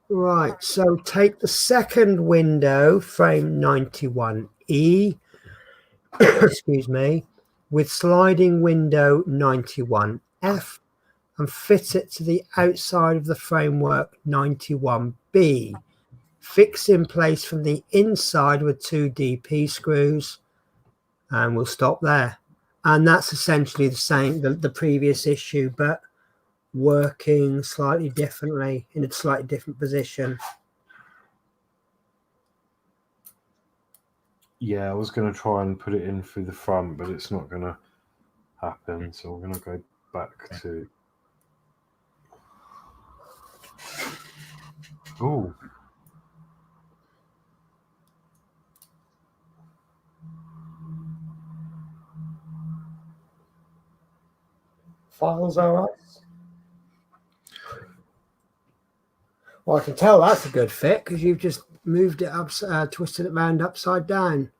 Right, so take the second window, frame 91E, excuse me, with sliding window 91F, and fit it to the outside of the framework 91B. Fix in place from the inside with 2 DP screws, and we'll stop there. And that's essentially the same, the previous issue, but working slightly differently in a slightly different position. Yeah, I was going to try and put it in through the front, but it's not going to happen. So we're going to go back to. Oh. files all right? Well, I can tell that's a good fit because you've just moved it up, twisted it around upside down.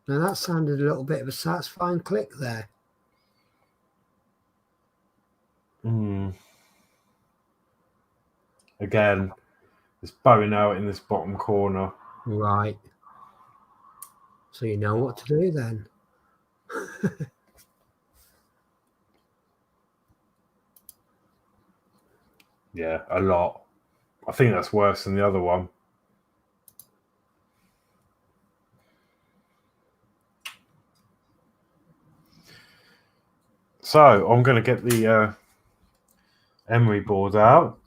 Now that sounded a little bit of a satisfying click there. Again, it's bowing out in this bottom corner. Right. So you know what to do then. Yeah, a lot. I think that's worse than the other one. So I'm going to get the emery board out.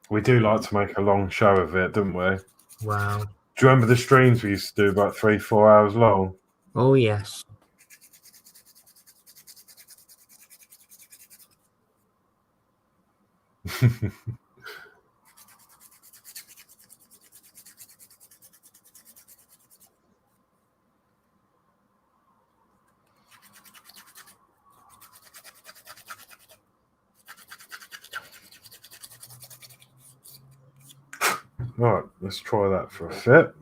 We do like to make a long show of it, don't we? Wow. Do you remember the streams we used to do about 3-4 hours long? Oh, yes. Right, let's try that for a fit.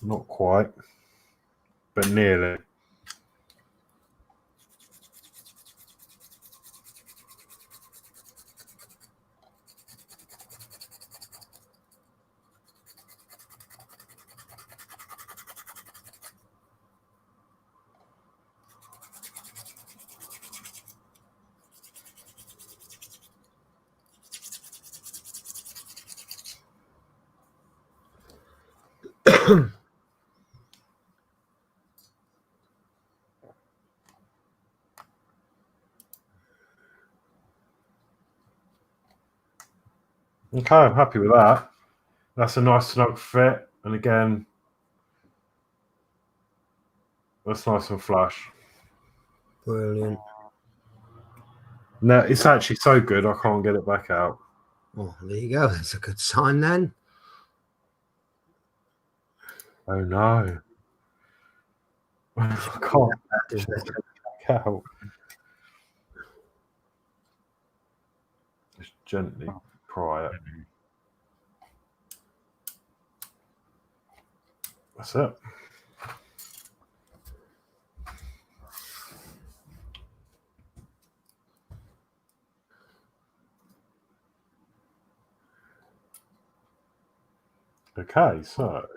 Not quite, but nearly. Okay, I'm happy with that. That's a nice snug fit, and again, that's nice and flush. Brilliant. No, it's actually so good I can't get it back out. Oh, there you go. That's a good sign then. Oh no. I can't get it back out. Just gently pry it. That's it. Okay, so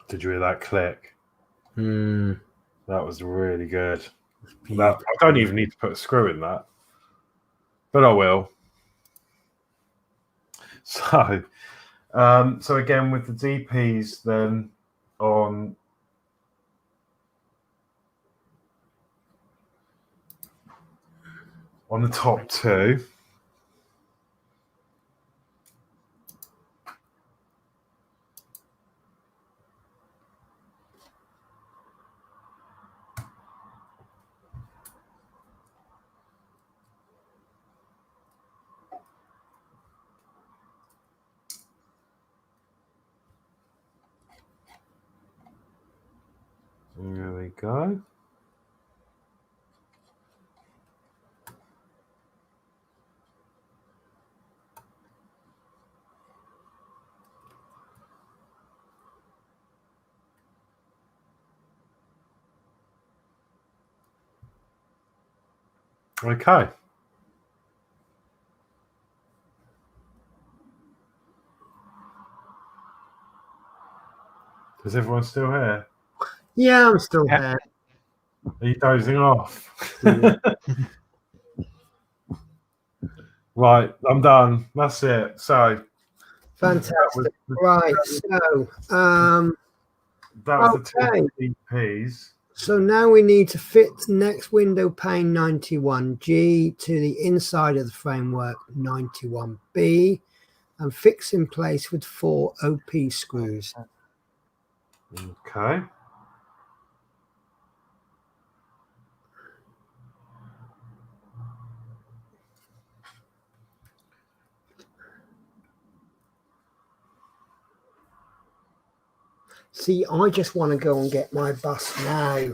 did you hear that click? That was really good. I don't even need to put a screw in that, but I will. So, so again with the DPs, then on the top two. There we go. Okay. Is everyone still here? Yeah, I'm still Yeah. here. Are you dozing off? Yeah. Right, I'm done. That's it. So Fantastic. Right. So, that was okay. the two EPs. So now we need to fit the next window pane 91G to the inside of the framework 91B and fix in place with 4 OP screws. Okay. See, I just want to go and get my bus now.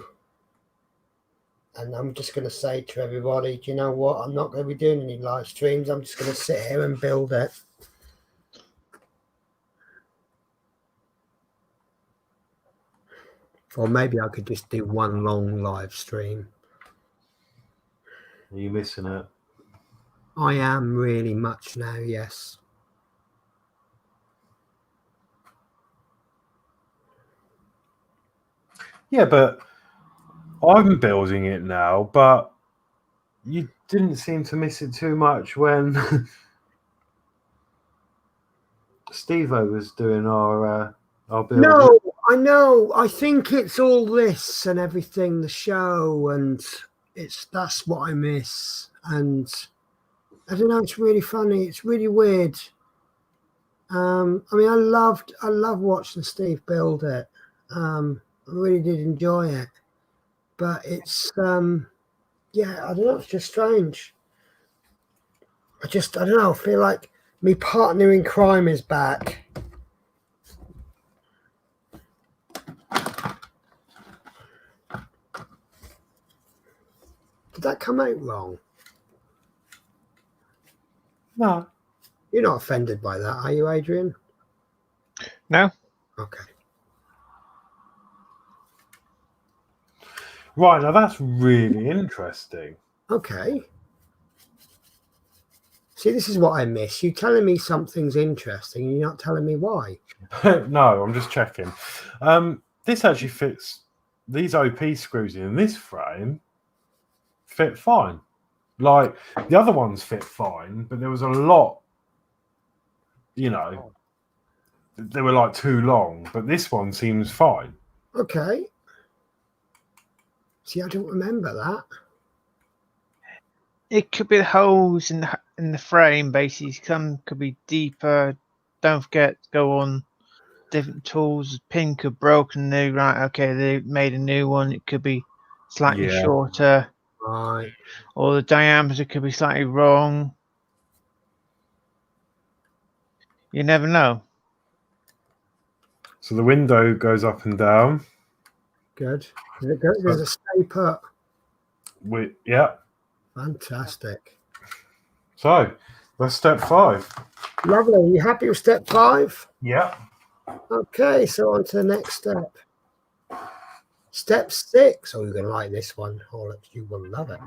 And I'm just going to say to everybody, do you know what? I'm not going to be doing any live streams. I'm just going to sit here and build it. Or maybe I could just do one long live stream. Are you missing it? I am really much now, yes. Yeah, but I'm building it now, but you didn't seem to miss it too much when Steve-O was doing our build. No, I know. I think it's all this and everything, the show, and that's what I miss. And I don't know, it's really funny. It's really weird. I mean, I love watching Steve build it. I really did enjoy it. But it's yeah, I don't know, it's just strange. I don't know, I feel like my partner in crime is back. Did that come out wrong? No. You're not offended by that, are you, Adrian? No. Okay. Right, now that's really interesting. Okay. See, this is what I miss. You telling me something's interesting and you're not telling me why. No, I'm just checking. This actually fits. These OP screws in this frame fit fine. Like the other ones fit fine, but there was a lot, you know, they were like too long, but this one seems fine. Okay. See, I don't remember that. It could be the holes in the frame. Basically, some could be deeper. Don't forget to go on different tools. Pin could broken new. Right? Okay, they made a new one. It could be slightly shorter. Right. Or the diameter could be slightly wrong. You never know. So the window goes up and down. Good. There's a stay put. Yeah. Fantastic. So that's step 5. Lovely. You happy with step 5? Yeah. Okay, so on to the next step. Step 6. Oh, you're going to like this one. Horlicks, you will love it.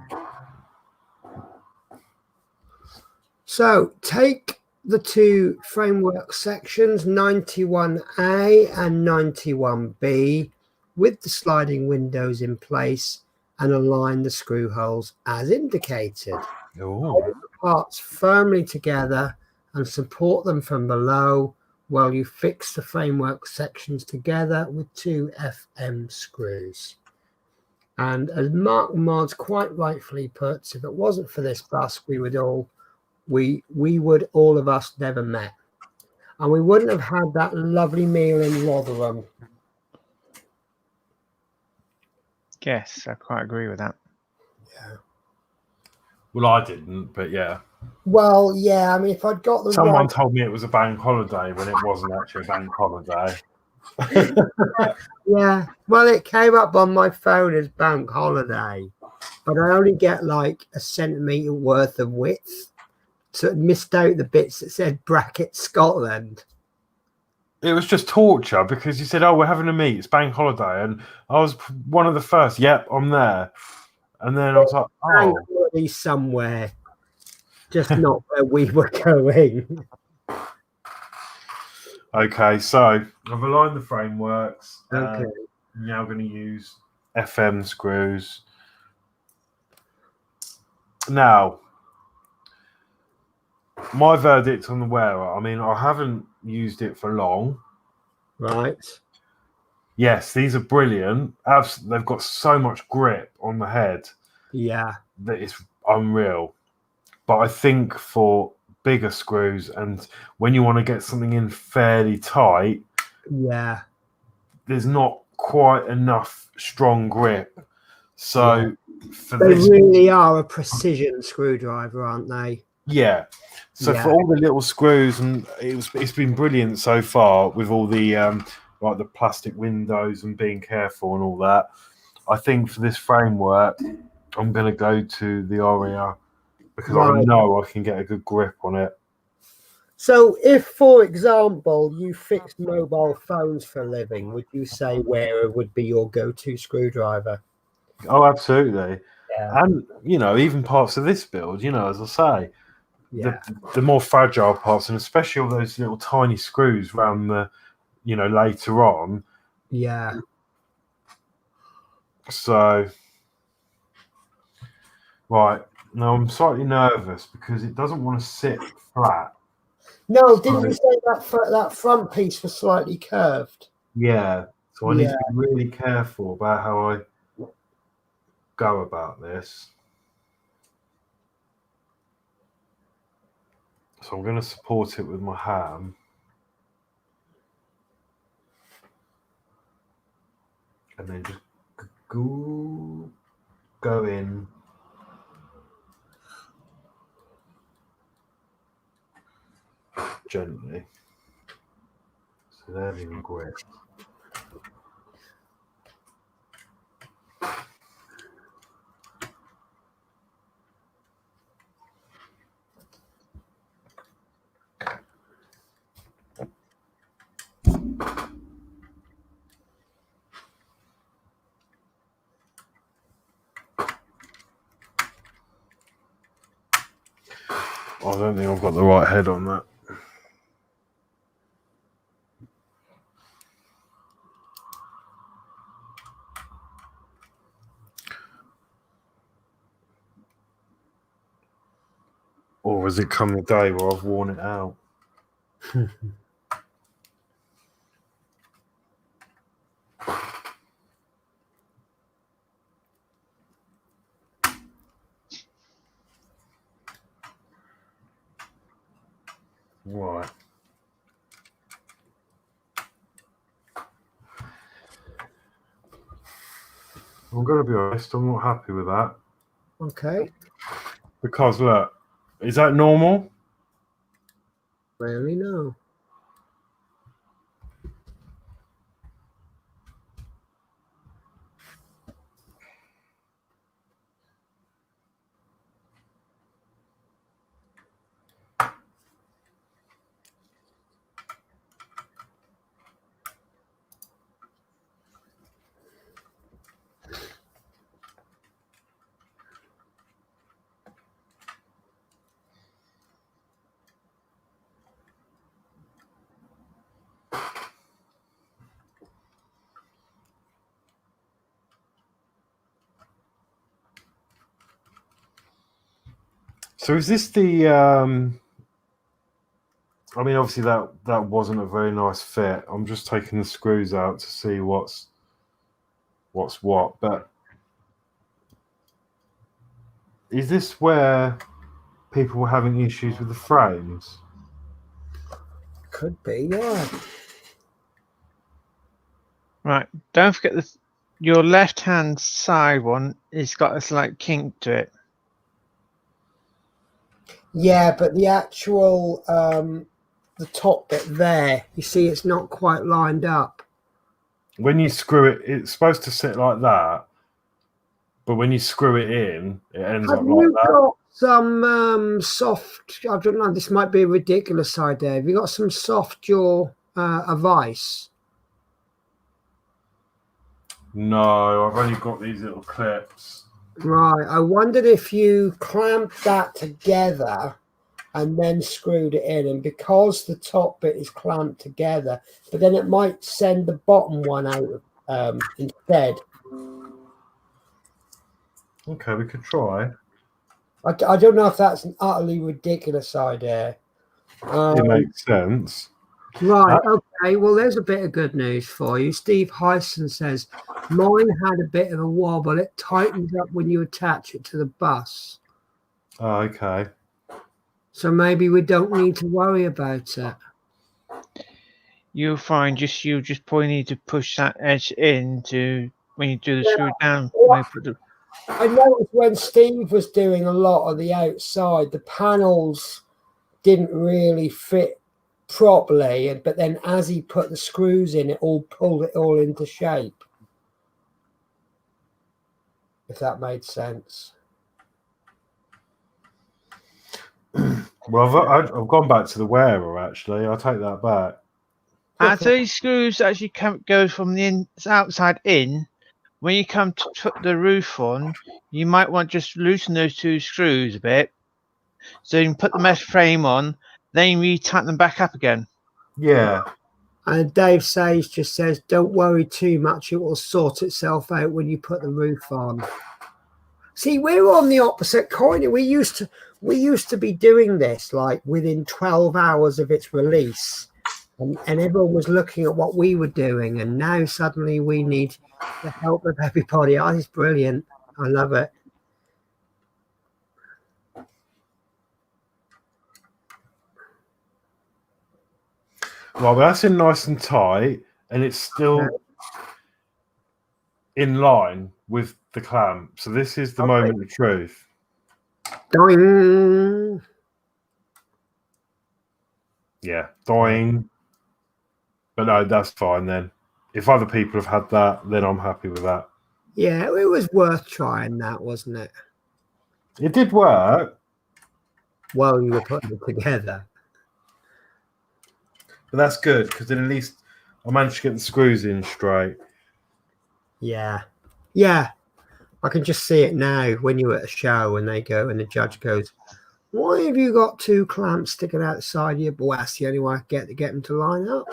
So take the 2 framework sections, 91A and 91B, with the sliding windows in place and align the screw holes as indicated. Hold the parts firmly together and support them from below while you fix the framework sections together with 2 FM screws. And as Mark Mods quite rightfully puts, if it wasn't for this bus, we would all of us never met, and we wouldn't have had that lovely meal in Rotherham. Yes, I quite agree with that. Yeah. Well, I didn't, but yeah. Well, yeah. I mean, if I'd got the someone told me it was a bank holiday when it wasn't actually a bank holiday. Yeah. Well, it came up on my phone as bank holiday, but I only get like a centimetre worth of width. So it missed out the bits that said bracket Scotland. It was just torture because you said, "Oh, we're having a meet. It's bank holiday," and I was one of the first. Yep, I'm there. And then I was like, "Oh, study somewhere, just not where we were going. Okay, so I've aligned the frameworks. Okay. I'm now going to use FM screws. Now, my verdict on the wearer, I mean, I haven't used it for long. Right. Yes, these are brilliant. They've got so much grip on the head. Yeah. That it's unreal. But I think for bigger screws and when you want to get something in fairly tight, yeah, there's not quite enough strong grip. So for they this, really are a precision screwdriver, aren't they? yeah. So for all the little screws, and it's been brilliant so far with all the like the plastic windows and being careful and all that. I think for this framework, I'm going to go to the Aria because I know I can get a good grip on it. So if, for example, you fix mobile phones for a living, would you say Wearer would be your go-to screwdriver? Oh, absolutely. Yeah. And, even parts of this build, as I say, the more fragile parts, and especially all those little tiny screws around the, later on. Yeah. So, right. Now I'm slightly nervous because it doesn't want to sit flat. No, didn't you say that front piece was slightly curved? Yeah. So I need to be really careful about how I go about this. So I'm going to support it with my ham. And then just go in. Gently. So they're being grip. I don't think I've got the right head on that. Or has it come the day where I've worn it out? Right. I'm going to be honest, I'm not happy with that. Okay. Because, look, is that normal? Really, no. So is this the I mean, obviously that wasn't a very nice fit. I'm just taking the screws out to see what's what, but is this where people were having issues with the frames? Could be, yeah. Right, don't forget this. Your left-hand side one has got a slight kink to it. Yeah, but the actual the top bit there, you see, it's not quite lined up. When you screw it, it's supposed to sit like that, but when you screw it in, it ends up like that. Have you got some soft? I don't know. This might be a ridiculous idea. Have you got some soft jaw advice? No, I've only got these little clips. Right. I wondered if you clamped that together and then screwed it in, and because the top bit is clamped together, but then it might send the bottom one out instead. Okay, we could try. I don't know if that's an utterly ridiculous idea. It makes sense. Right. Okay. Well, there's a bit of good news for you. Steve Hyson says, mine had a bit of a wobble. It tightens up when you attach it to the bus. Oh, okay. So maybe we don't need to worry about it. You'll find you just probably need to push that edge in to when you do the screw down. When you put the... I noticed when Steve was doing a lot of the outside, the panels didn't really fit properly, but then as he put the screws in, it all pulled it all into shape. If that made sense. Well, I've gone back to the wearer, actually. I'll take that back. After these screws actually go from the outside in, when you come to put the roof on, you might want to just loosen those two screws a bit. So you can put the mesh frame on, then you tighten them back up again. Yeah. And Dave Sage just says, don't worry too much. It will sort itself out when you put the roof on. See, we're on the opposite coin. We used to be doing this like within 12 hours of its release. And everyone was looking at what we were doing. And now suddenly we need the help of everybody. Oh, it's brilliant. I love it. Well, that's in nice and tight, and it's still in line with the clamp. So this is the moment of truth. Doing. Yeah, doing. But no, that's fine then. If other people have had that, then I'm happy with that. Yeah, it was worth trying that, wasn't it? It did work. While you were putting it together. But that's good, because then at least I managed to get the screws in straight. Yeah. Yeah. I can just see it now when you're at a show and they go and the judge goes, why have you got two clamps sticking outside your boy? That's the only way I get them to line up.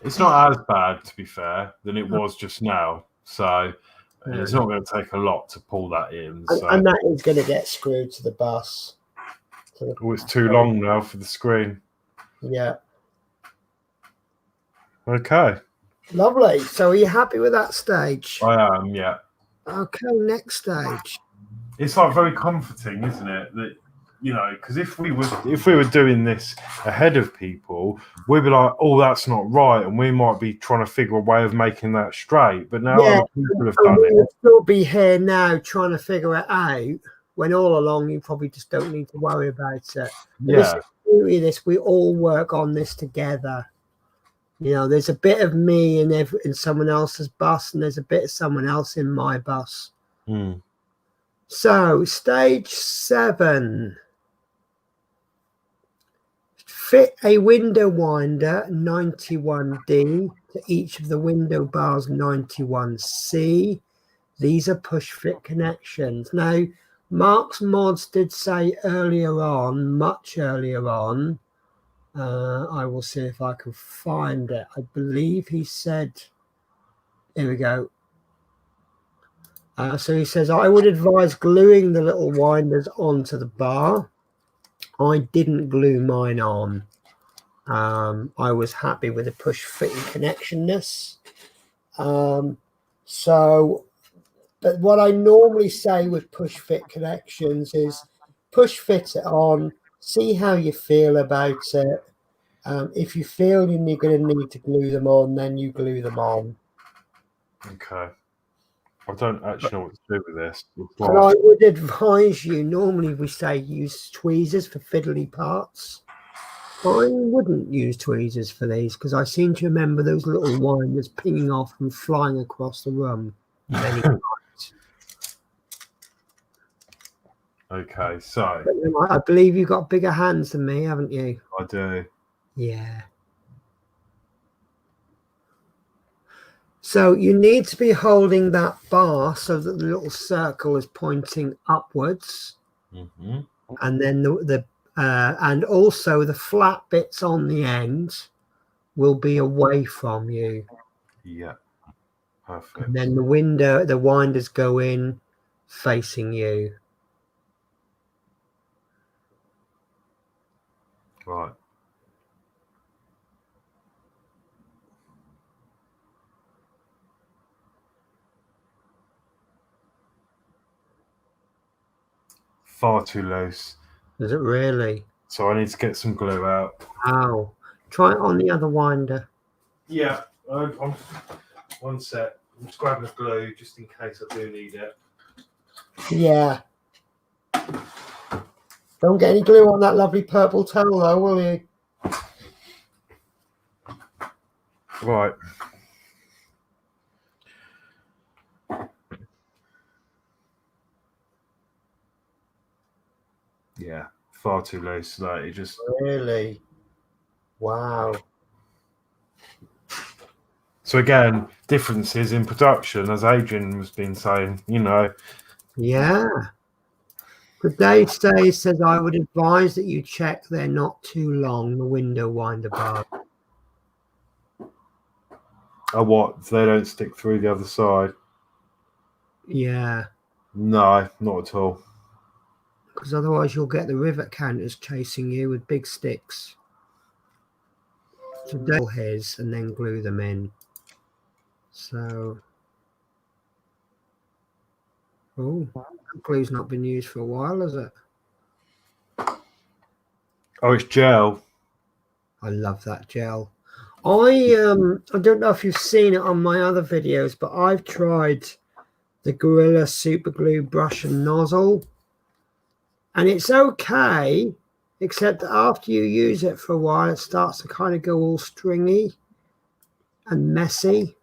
It's not as bad, to be fair, than it was just now. So it's not going to take a lot to pull that in. So. And that is going to get screwed to the bus. Oh, it's too long now for the screen. Yeah. Okay. Lovely. So are you happy with that stage? I am, yeah. Okay, next stage. It's like very comforting, isn't it? That, you know, because if we were doing this ahead of people, we'd be like, oh, that's not right, and we might be trying to figure a way of making that straight. But now other people have done it. We'll still be here now trying to figure it out, when all along you probably just don't need to worry about it. Yeah. We all work on this together. You know, there's a bit of me in someone else's bus, and there's a bit of someone else in my bus. Mm. So, stage 7. Fit a window winder 91D to each of the window bars 91C. These are push fit connections. Now, Mark's Mods did say earlier on, much earlier on, I will see if I can find it. I believe he said, here we go. So he says, I would advise gluing the little winders onto the bar. I didn't glue mine on. I was happy with the push fitting connectionness. But what I normally say with push fit connections is push fit it on, see how you feel about it. If you feel you're going to need to glue them on, then you glue them on. Okay. I don't actually know what to do with this. And I would advise you, normally we say use tweezers for fiddly parts. I wouldn't use tweezers for these because I seem to remember those little winders pinging off and flying across the room many times. Okay, so I believe you've got bigger hands than me, haven't you? I do. Yeah. So you need to be holding that bar so that the little circle is pointing upwards, and then and also the flat bits on the end will be away from you. Yeah, perfect. And then the winders go in facing you. Right. Far too loose. Is it really? So I need to get some glue out. Wow. Try it on the other winder. Yeah, I'm one sec. I'm just grabbing the glue just in case I do need it. Yeah. Don't get any glue on that lovely purple towel though, will you? Right. Yeah, far too loose. Like it just Really? Wow. So again, differences in production, as Adrian has been saying, you know. Yeah. But Dave says I would advise that you check they're not too long, the window winder bar. Oh, what? They don't stick through the other side? Yeah. No, not at all. Because otherwise you'll get the rivet counters chasing you with big sticks. So double his and then glue them in. So, oh, that glue's not been used for a while, has it? Oh, it's gel. I love that gel. I don't know if you've seen it on my other videos, but I've tried the Gorilla Super Glue brush and nozzle, and it's okay, except that after you use it for a while, it starts to kind of go all stringy and messy.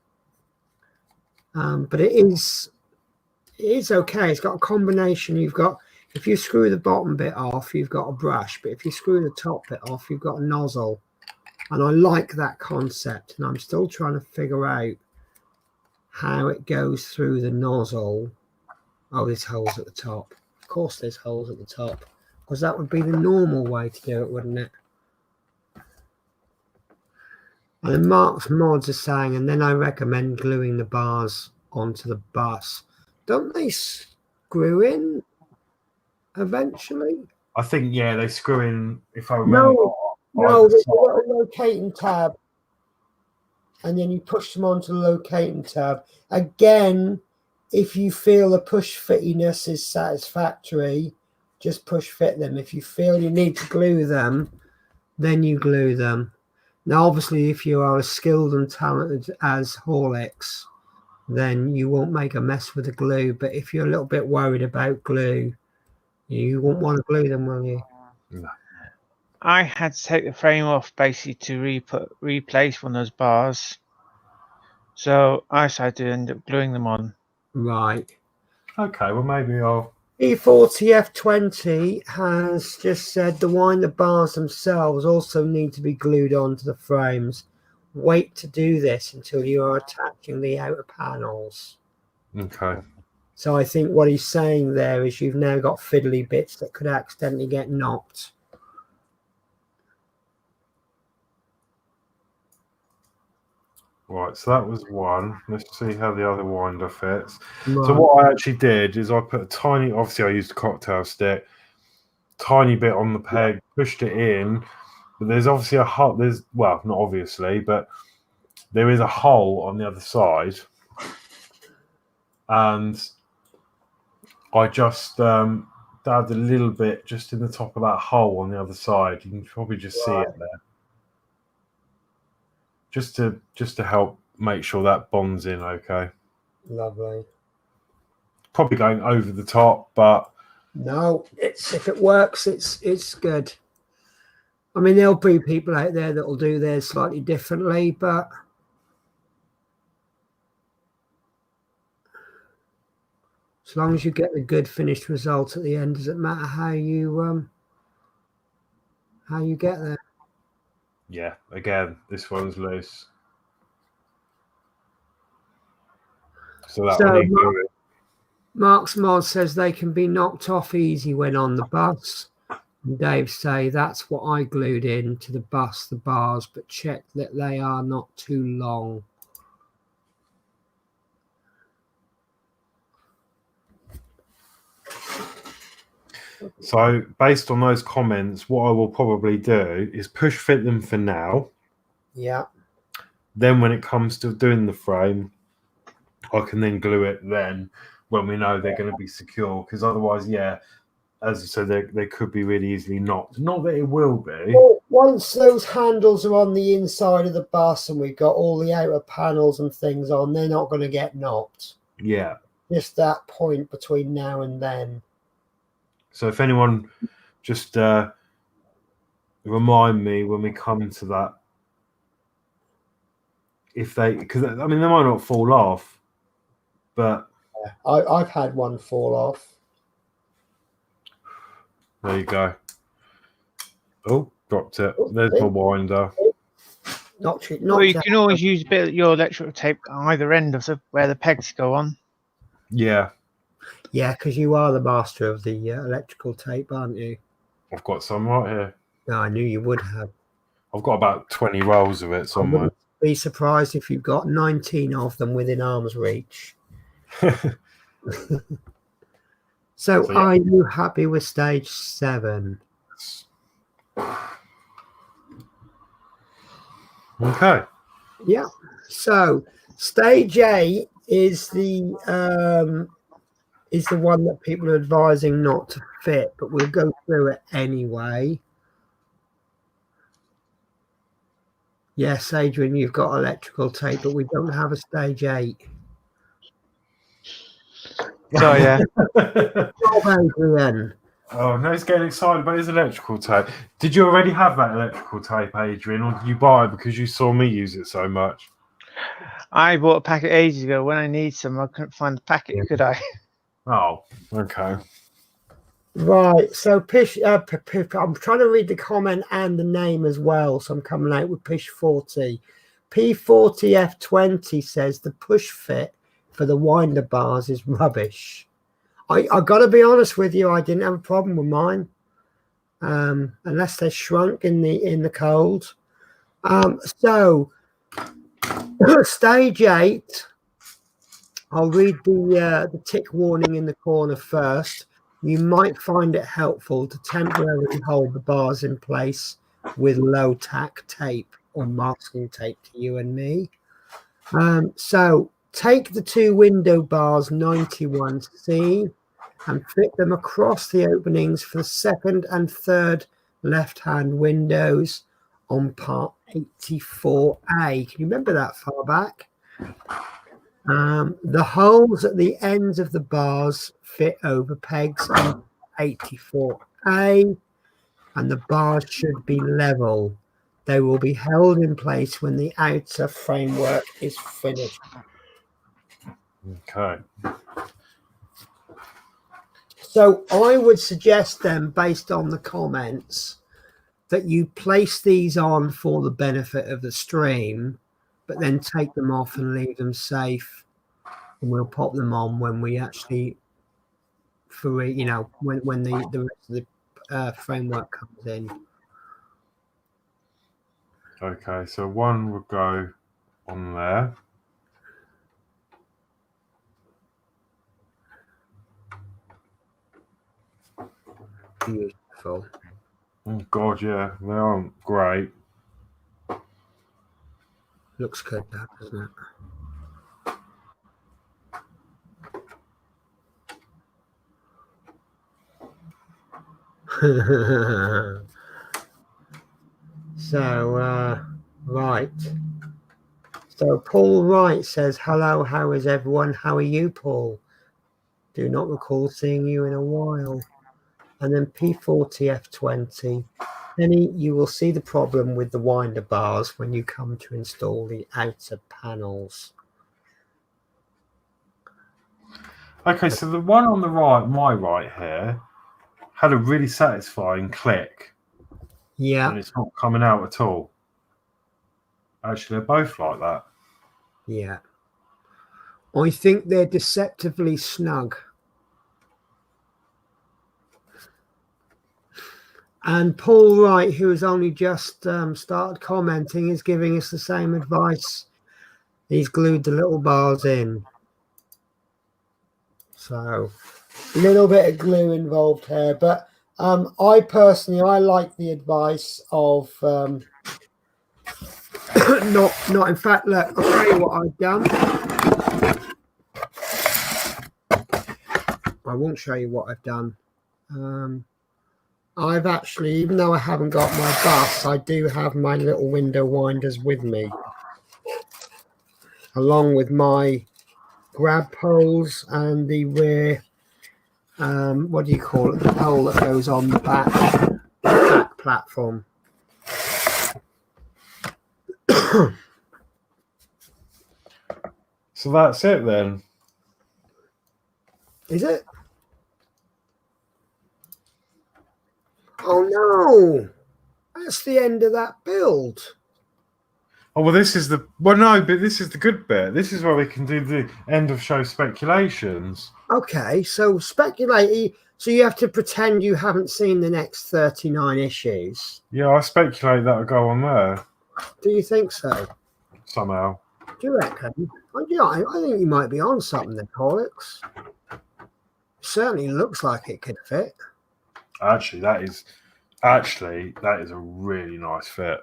But it is okay. It's got a combination. You've got, if you screw the bottom bit off, you've got a brush, but if you screw the top bit off, you've got a nozzle. And I like that concept, and I'm still trying to figure out how it goes through the nozzle. Oh, there's holes at the top. Of course there's holes at the top, because that would be the normal way to do it, wouldn't it? And then Mark's mods are saying, and then I recommend gluing the bars onto the bus. Don't they screw in eventually? I think, yeah, they screw in, if I remember. No, there's a little locating tab, and then you push them onto the locating tab. Again, if you feel the push fittiness is satisfactory, just push fit them. If you feel you need to glue them, then you glue them. Now, obviously, if you are as skilled and talented as Horlicks, then you won't make a mess with the glue. But if you're a little bit worried about glue, you won't want to glue them, will you? No. I had to take the frame off basically to replace one of those bars. So I decided to end up gluing them on. Right. Okay, well, maybe I'll... E40F20 has just said the winder bars themselves also need to be glued onto the frames. Wait to do this until you are attaching the outer panels. Okay. So I think what he's saying there is you've now got fiddly bits that could accidentally get knocked. Right, so that was one. Let's see how the other winder fits. Right. So what I actually did is I put a tiny, obviously I used a cocktail stick, tiny bit on the peg, pushed it in, but there's obviously a hole, well, not obviously, but there is a hole on the other side. And I just dabbed a little bit just in the top of that hole on the other side. You can probably just see it there. Just to help make sure that bonds in okay. Lovely. Probably going over the top, but no, it's if it works, it's good. I mean, there'll be people out there that will do theirs slightly differently, but as long as you get the good finished result at the end, doesn't matter how you get there. Yeah, again, this one's loose. So that So will need gluing. Mark's Mod says they can be knocked off easy when on the bus. And Dave say that's what I glued in to the bus, the bars, but check that they are not too long. So based on those comments, what I will probably do is push fit them for now. Yeah. Then when it comes to doing the frame, I can then glue it then when we know they're going to be secure. Because otherwise, yeah, as you said, they could be really easily knocked. Not that it will be. Well, once those handles are on the inside of the bus and we've got all the outer panels and things on, they're not going to get knocked. Yeah. Just that point between now and then. So if anyone just remind me when we come to that, if they, because I mean they might not fall off, but I've had one fall off. there you go. Oh, dropped it. There's my winder. Well, you can always use a bit of your electrical tape on either end of where the pegs go on. Yeah. Yeah, because you are the master of the electrical tape, aren't you? I've got some right here. No, I knew you would have. I've got about 20 rolls of it somewhere. I wouldn't be surprised if you've got 19 of them within arm's reach. So yeah. Are you happy with stage 7? Okay. Yeah. So stage 8 is the one that people are advising not to fit, but we'll go through it anyway. Yes, Adrian, you've got electrical tape, but we don't have a stage 8. So yeah. Adrian. Oh, no, he's getting excited about his electrical tape. Did you already have that electrical tape, Adrian, or did you buy it because you saw me use it so much? I bought a packet ages ago. When I need some, I couldn't find the packet, could I? Oh, okay. Right, so Pish, I'm trying to read the comment and the name as well, so I'm coming out with Pish 40. P40F20 says the push fit for the winder bars is rubbish. I got to be honest with you, I didn't have a problem with mine, unless they shrunk in the cold. So stage 8, I'll read the tick warning in the corner first. You might find it helpful to temporarily hold the bars in place with low tack tape or masking tape to you and me. So take the 2 window bars 91C and fit them across the openings for the second and third left-hand windows on part 84A. Can you remember that far back? The holes at the ends of the bars fit over pegs on 84A, and the bars should be level. They will be held in place when the outer framework is finished. Okay. So I would suggest then, based on the comments, that you place these on for the benefit of the stream, but then take them off and leave them safe, and we'll pop them on when we actually, for you know, when the rest of the framework comes in. Okay, so one will go on there. Beautiful. Oh God, yeah, they aren't great. Looks good, that, doesn't it? So, right. So Paul Wright says, hello, how is everyone? How are you, Paul? Do not recall seeing you in a while. And then P40F20. Penny, you will see the problem with the winder bars when you come to install the outer panels. Okay, so the one on the right, my right here, had a really satisfying click. Yeah. And it's not coming out at all. Actually, they're both like that. Yeah. I think they're deceptively snug. And Paul Wright, who has only just started commenting, is giving us the same advice. He's glued the little bars in. So a little bit of glue involved here. But I personally, I like the advice of not in fact, look, I'll tell you what I've done. I won't show you what I've done. I've actually, even though I haven't got my bus, I do have my little window winders with me, along with my grab poles and the rear, what do you call it, the pole that goes on the back platform. So that's it then. Is it? Oh no, that's the end of that build. Oh, well, this is the... Well, no, but this is the good bit. This is where we can do the end of show speculations. Okay, so speculate. So you have to pretend you haven't seen the next 39 issues. Yeah, I speculate that'll go on there. Do you think so? Somehow. Do you reckon? Yeah, I think you might be on something there, Horlicks. Certainly looks like it could fit. Actually, that is a really nice fit.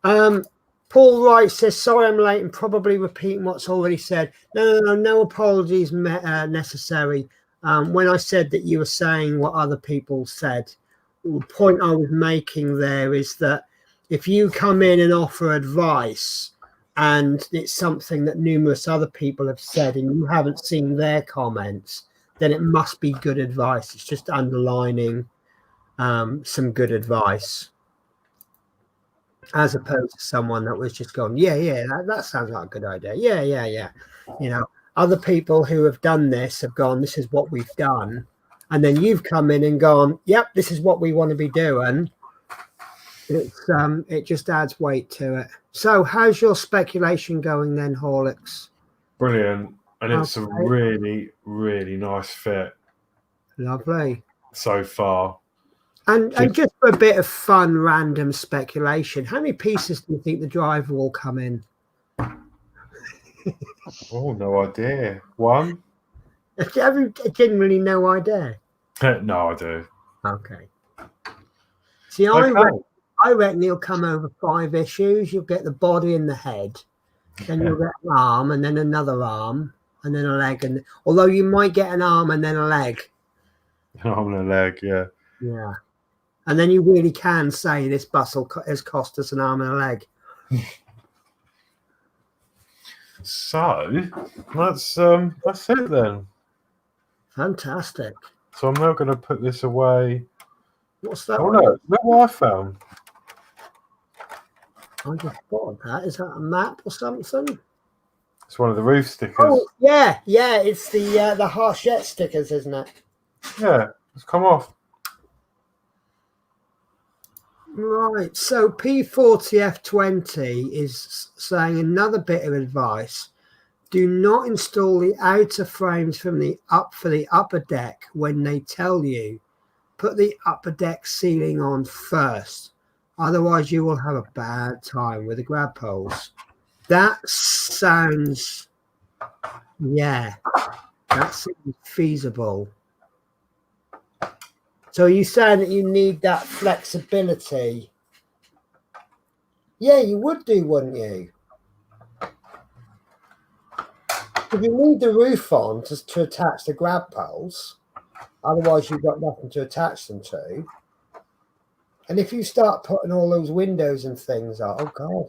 Paul Wright says, sorry I'm late and probably repeating what's already said. No apologies necessary. When I said that you were saying what other people said, the point I was making there is that if you come in and offer advice and it's something that numerous other people have said and you haven't seen their comments, then it must be good advice. It's just underlining some good advice, as opposed to someone that was just going, yeah, that sounds like a good idea. Yeah. You know, other people who have done this have gone, this is what we've done. And then you've come in and gone, yep, this is what we want to be doing. It just adds weight to it. So how's your speculation going then, Horlicks? Brilliant. And it's a really, really nice fit. Lovely. So far. And just for a bit of fun, random speculation, how many pieces do you think the driver will come in? Oh, no idea. One? Have you genuinely no idea? No, I do. Okay. See, I reckon he'll come over 5 issues. You'll get the body and the head. Then you'll get an arm and then another arm and then a leg. And although you might get an arm and then a leg. An arm and a leg, yeah. Yeah. And then you really can say this bustle has cost us an arm and a leg. So that's it then. Fantastic. So I'm now going to put this away. What's that? Oh no, look what I found. I just thought that. Is that a map or something? It's one of the roof stickers. Oh yeah. It's the Hachette stickers, isn't it? Yeah, it's come off. Right, so P40F20 is saying another bit of advice. Do not install the outer frames for the upper deck when they tell you. Put the upper deck ceiling on first. Otherwise, you will have a bad time with the grab poles. That sounds, yeah, that seems feasible. So are you saying that you need that flexibility? Yeah, you would do, wouldn't you? If you need the roof on to attach the grab poles, otherwise you've got nothing to attach them to. And if you start putting all those windows and things out, oh God,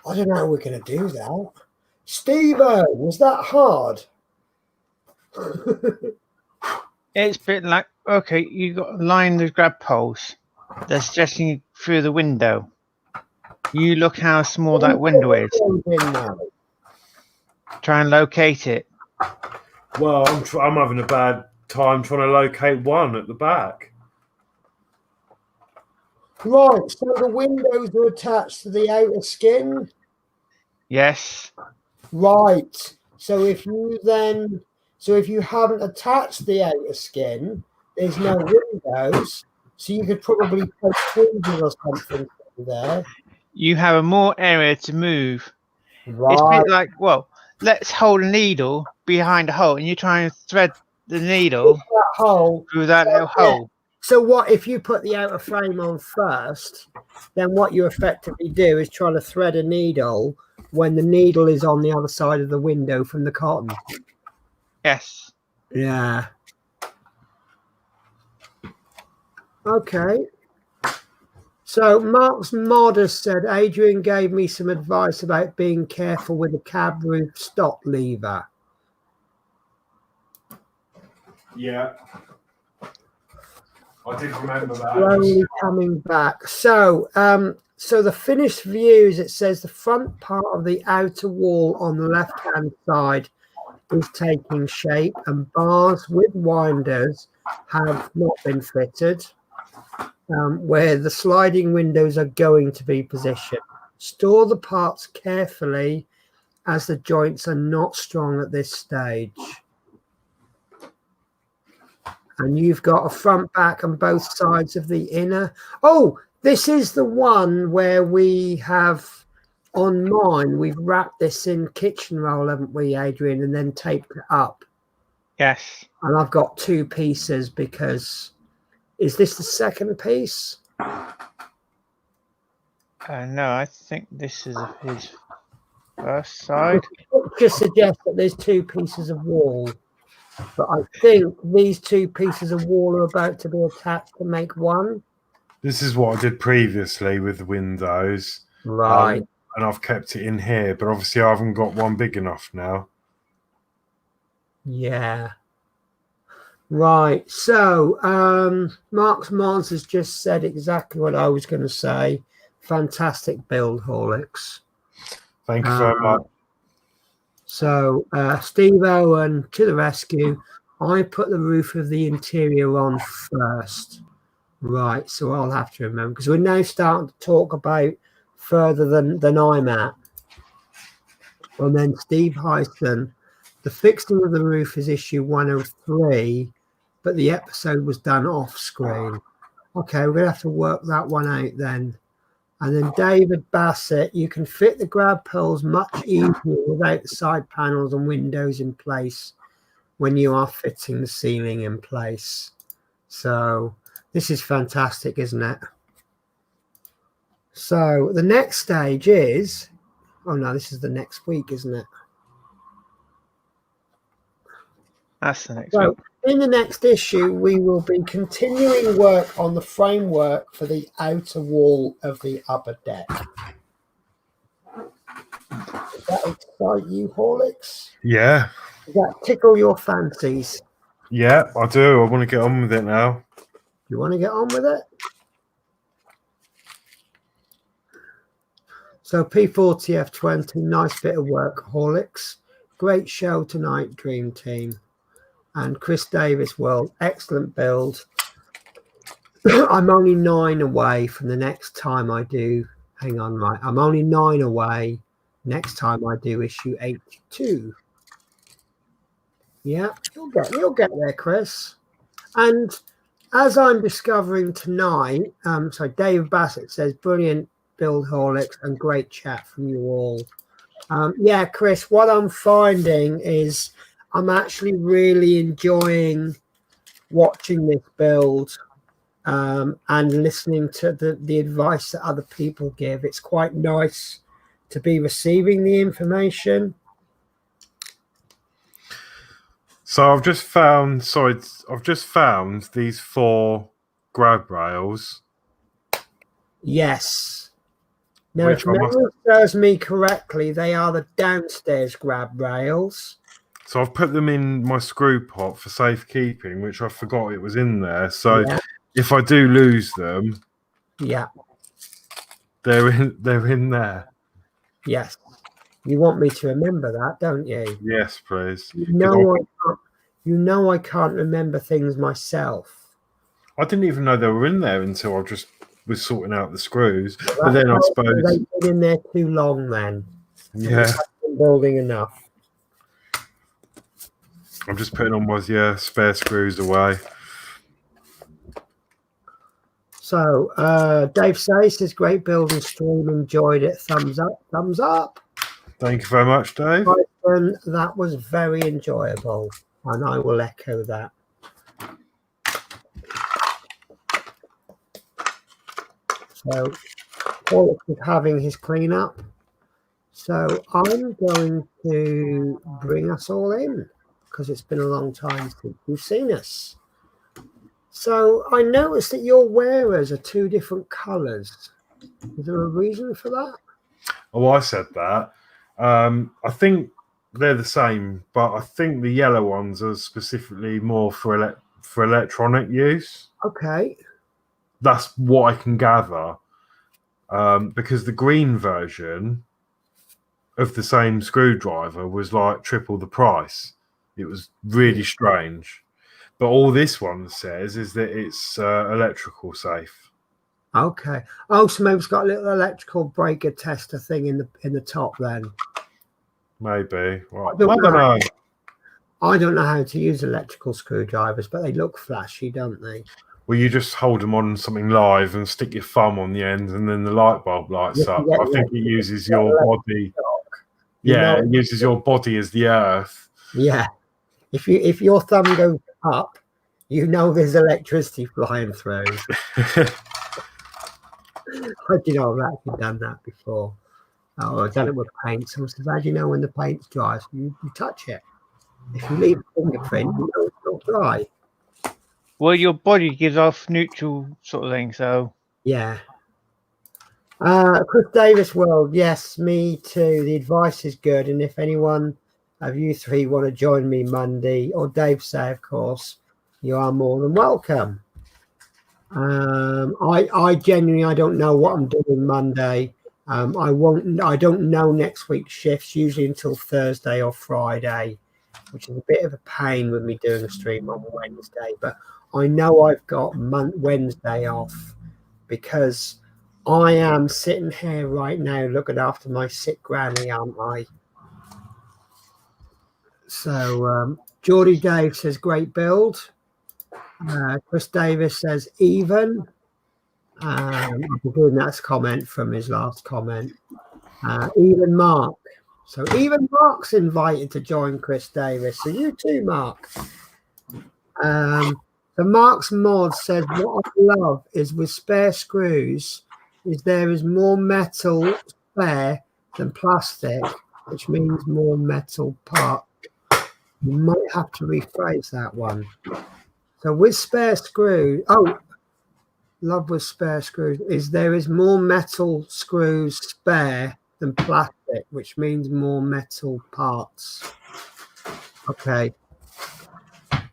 I don't know how we're going to do that. Steve-O, was that hard? It's a bit like, okay, you got to line the grab poles. They're stretching through the window. You look how small that window is. Try and locate it. Well, I'm having a bad time trying to locate one at the back. Right, so the windows are attached to the outer skin? Yes. Right. So if you haven't attached the outer skin, there's no windows. So you could probably put tweezers or something through there. You have a more area to move. It's a Right. bit like, well, let's hold a needle behind a hole, and you try and thread the needle That hole. through that little hole. So what if you put the outer frame on first? Then what you effectively do is try to thread a needle when the needle is on the other side of the window from the cotton. Yes. Yeah. Okay. So Mark's Modest said, Adrian gave me some advice about being careful with the cab roof stop lever. Yeah. I did remember that. Slowly coming back. So, so the finished views, it says the front part of the outer wall on the left-hand side is taking shape, and bars with winders have not been fitted, where the sliding windows are going to be positioned. Store the parts carefully as the joints are not strong at this stage. And you've got a front, back, and both sides of the inner. Oh, this is the one where we have, on mine, we've wrapped this in kitchen roll, haven't we, Adrian, and then taped it up. Yes. And I've got two pieces because, is this the second piece? No, I think this is his first side. Just suggest that there's two pieces of wall. But I think these two pieces of wall are about to be attached to make one. This is what I did previously with the windows. Right. And I've kept it in here, but obviously I haven't got one big enough now. Yeah. Right. So Mark's Mons has just said exactly what I was going to say. Fantastic build, Horlicks. Thank you very much. So Steve Owen to the rescue. I put the roof of the interior on first. Right. So I'll have to remember, because we're now starting to talk about further than I'm at. And then Steve Heisen, the fixing of the roof is issue 103, but the episode was done off screen. Okay, we're going to have to work that one out then. And then David Bassett, you can fit the grab poles much easier without the side panels and windows in place when you are fitting the ceiling in place. So this is fantastic, isn't it? So the next stage is, oh no, this is the next week, isn't it? That's the next week. In the next issue, we will be continuing work on the framework for the outer wall of the upper deck. Does that excite you, Horlicks? Yeah. Does that tickle your fancies? Yeah, I do. I want to get on with it now. You want to get on with it? So P40F20, nice bit of work, Horlicks. Great show tonight, Dream Team. And Chris Davis, well, excellent build. I'm only 9 away from the next time I do. Hang on, right. I'm only 9 away next time I do issue 82. Yeah, you'll get there, Chris. And as I'm discovering tonight, so Dave Bassett says, brilliant build, Horlicks, and great chat from you all. Yeah, Chris, what I'm finding is I'm actually really enjoying watching this build and listening to the advice that other people give. It's quite nice to be receiving the information. So I've just found these 4 grab rails. Yes. Now, if memory serves me correctly, they are the downstairs grab rails. So I've put them in my screw pot for safekeeping, which I forgot it was in there. So yeah. If I do lose them, yeah, they're in there. Yes. You want me to remember that, don't you? Yes, please. You know I can't remember things myself. I didn't even know they were in there until I just was sorting out the screws. Well, but then I suppose they've been in there too long then. Yeah. Been building enough. I'm just putting all my spare screws away. So Dave says, great build and stream, enjoyed it. Thumbs up, thumbs up. Thank you very much, Dave. That was very enjoyable, and I will echo that. So Paul is having his cleanup. So I'm going to bring us all in because it's been a long time since you've seen us. So I noticed that your wearers are 2 different colours. Is there a reason for that? Oh, I said that. I think they're the same, but I think the yellow ones are specifically more for electronic use. Okay. That's what I can gather. Because the green version of the same screwdriver was like triple the price. It was really strange. But all this one says is that it's electrical safe. Okay. Oh, so maybe it's got a little electrical breaker tester thing in the top then. Maybe. Right. I don't know. I don't know how to use electrical screwdrivers, but they look flashy, don't they? Well, you just hold them on something live and stick your thumb on the end, and then the light bulb lights up. I think it uses your body. Yeah, it uses your body as the earth. Yeah. If your thumb goes up, you know there's electricity flying through. I've actually done that before. Oh, I've done it with paint. Someone says, how do you know when the paint's dry? So you touch it. If you leave a fingerprint, you know it's not dry. Well, your body gives off neutral sort of thing, so. Yeah. Chris Davis World, yes, me too. The advice is good. And if anyone of you 3 want to join me Monday, or Dave say, of course, you are more than welcome. I genuinely, I don't know what I'm doing Monday. I don't know next week's shifts, usually until Thursday or Friday, which is a bit of a pain with me doing a stream on Wednesday. But I know I've got Wednesday off because I am sitting here right now looking after my sick granny, aren't I? So Geordie Dave says, great build. Chris Davis says, even. I'm doing that's a comment from his last comment. Even Mark. So even Mark's invited to join Chris Davis. So you too, Mark. So Mark's mod says, what I love is with spare screws is there is more metal spare than plastic, which means more metal part. You might have to rephrase that one. So with spare screws, love with spare screws is there is more metal screws spare than plastic, which means more metal parts. Okay.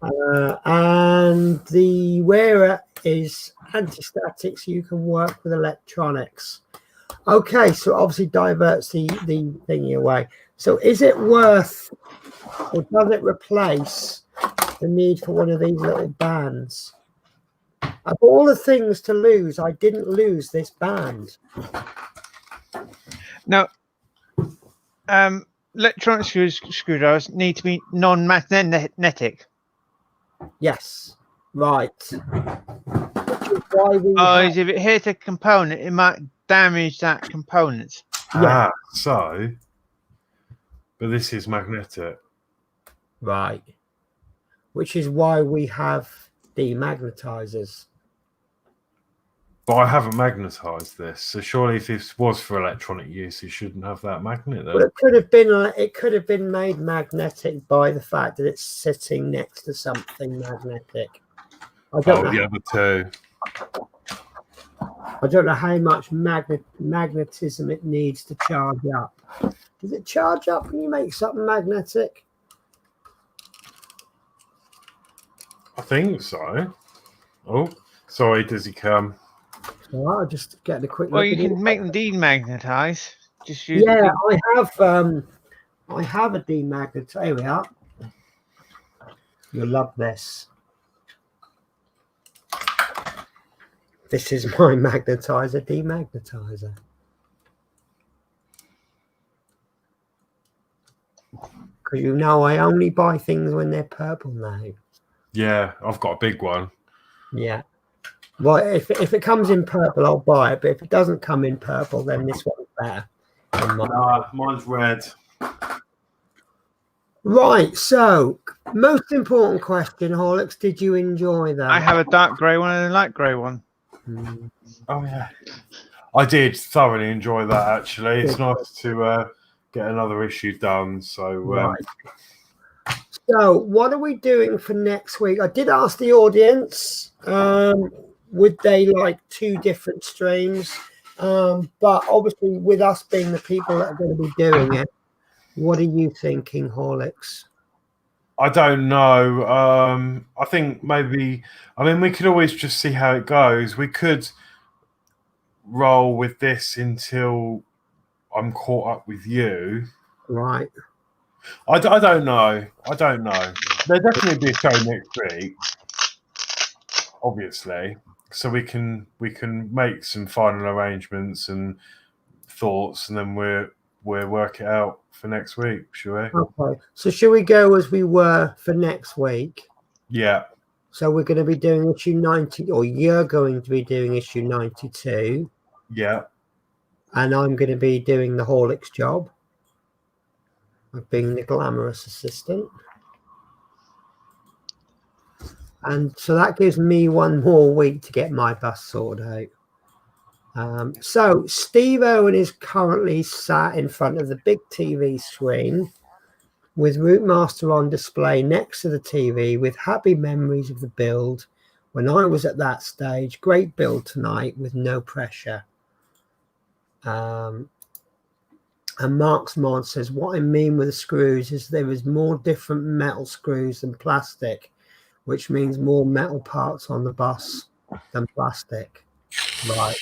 And the wearer is anti-static, so you can work with electronics. Okay, so obviously diverts the thingy away. So is it worth, or does it replace the need for one of these little bands? Of all the things to lose, I didn't lose this band. Now, electronic screwdrivers need to be non-magnetic. Yes, right. Which is why we if it hits a component, it might damage that component. Yeah. So, but this is magnetic. Right. Which is why we have demagnetizers. But I haven't magnetized this, so surely if this was for electronic use, it shouldn't have that magnet then. Well, it could have been made magnetic by the fact that it's sitting next to something magnetic. I don't know. The other two. I don't know how much magnetism it needs to charge up. Does it charge up when you make something magnetic? I think so. Oh, sorry, does he come? So I'll just get a quick. Well, you can make them demagnetize. Just use I have a demagnetizer. Here we are. You'll love this. This is my magnetizer, demagnetizer. because you know I only buy things when they're purple now. Yeah, I've got a big one. Yeah. Well, if it comes in purple, I'll buy it. But if it doesn't come in purple, then this one's better. Mine's red. Right. So, most important question, Horlicks, did you enjoy that? I have a dark grey one and a light grey one. Oh yeah, I did thoroughly enjoy that. Actually, it's nice to get another issue done. So, right. So, what are we doing for next week? I did ask the audience, would they like 2 different streams? But obviously, with us being the people that are going to be doing it, what are you thinking, Horlicks? I don't know. I think maybe. I mean, we could always just see how it goes. We could roll with this until I'm caught up with you. Right. I don't know. I don't know. There'll definitely be a show next week, obviously, so we can make some final arrangements and thoughts, and then we'll work it out for next week, shall we? Okay. So should we go as we were for next week? Yeah. So we're going to be doing issue 90, or you're going to be doing issue 92. Yeah. And I'm going to be doing the Horlicks job of being the glamorous assistant. And so that gives me 1 more week to get my bus sorted out. So Steve Owen is currently sat in front of the big TV screen with Routmaster on display next to the TV with happy memories of the build when I was at that stage. Great build tonight with no pressure. And Mark's Mod says, what I mean with the screws is there is more different metal screws than plastic, which means more metal parts on the bus than plastic. Right.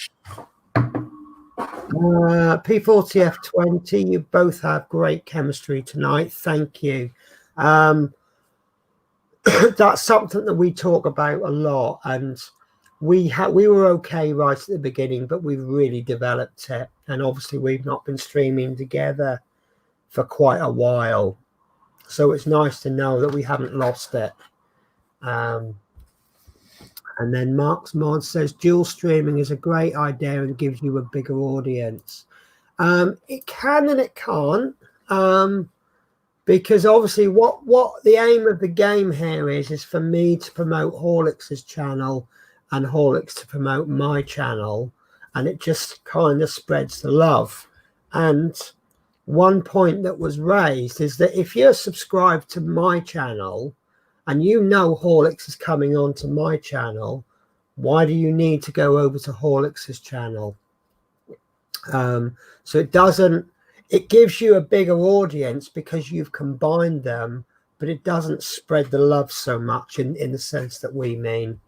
P40F20, you both have great chemistry tonight. Thank you. That's something that we talk about a lot, and we were okay right at the beginning, but we've really developed it, and obviously we've not been streaming together for quite a while, so it's nice to know that we haven't lost it. And then Mark's Mod says dual streaming is a great idea and gives you a bigger audience. It can and it can't, because obviously what the aim of the game here is for me to promote Horlicks' channel and Horlicks to promote my channel, and it just kind of spreads the love. And one point that was raised is that if you're subscribed to my channel and you know Horlicks is coming on to my channel, why do you need to go over to Horlicks' channel? So it gives you a bigger audience because you've combined them, but it doesn't spread the love so much in the sense that we mean.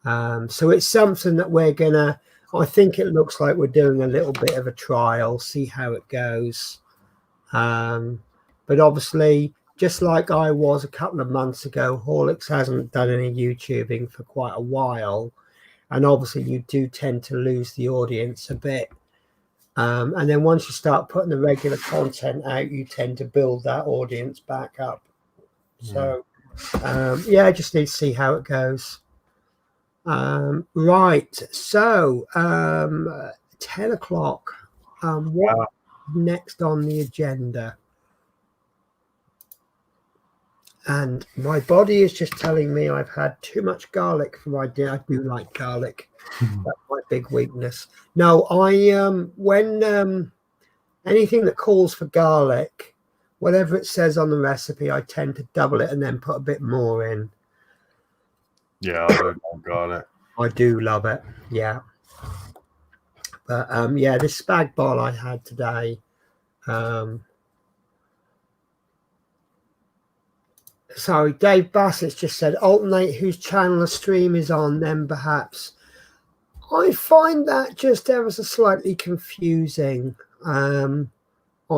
So it's something that I think it looks like we're doing a little bit of a trial, see how it goes. But obviously, just like I was a couple of months ago, Horlicks hasn't done any YouTubing for quite a while. And obviously you do tend to lose the audience a bit. And then once you start putting the regular content out, you tend to build that audience back up. So, yeah, I just need to see how it goes. Right. So, 10 o'clock. What next on the agenda? And my body is just telling me I've had too much garlic for my dinner. I do like garlic. That's my big weakness. No, when anything that calls for garlic, whatever it says on the recipe, I tend to double it and then put a bit more in. Yeah, I don't like garlic. I do love it. Yeah. But yeah, this spag bol I had today. Sorry, Dave Bassett's just said alternate whose channel a stream is on, then perhaps. I find that just ever so slightly confusing. I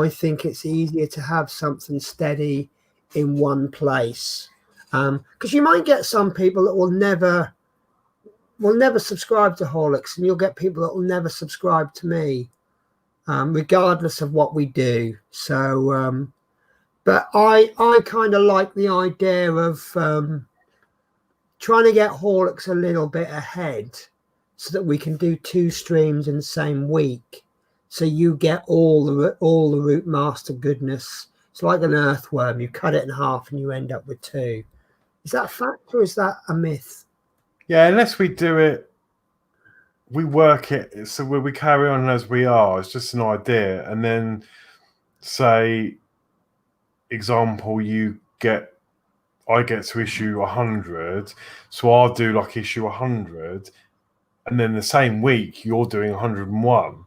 think it's easier to have something steady in one place, because you might get some people that will never subscribe to Horlicks, and you'll get people that will never subscribe to me, regardless of what we do. So But I kind of like the idea of trying to get Horlicks a little bit ahead so that we can do 2 streams in the same week. So you get all the Routmaster goodness. It's like an earthworm. You cut it in half and you end up with 2. Is that a fact or is that a myth? Yeah, unless we do it, we work it so we carry on as we are. It's just an idea, and then say, example, I get to issue 100, so I'll do like issue 100, and then the same week you're doing 101.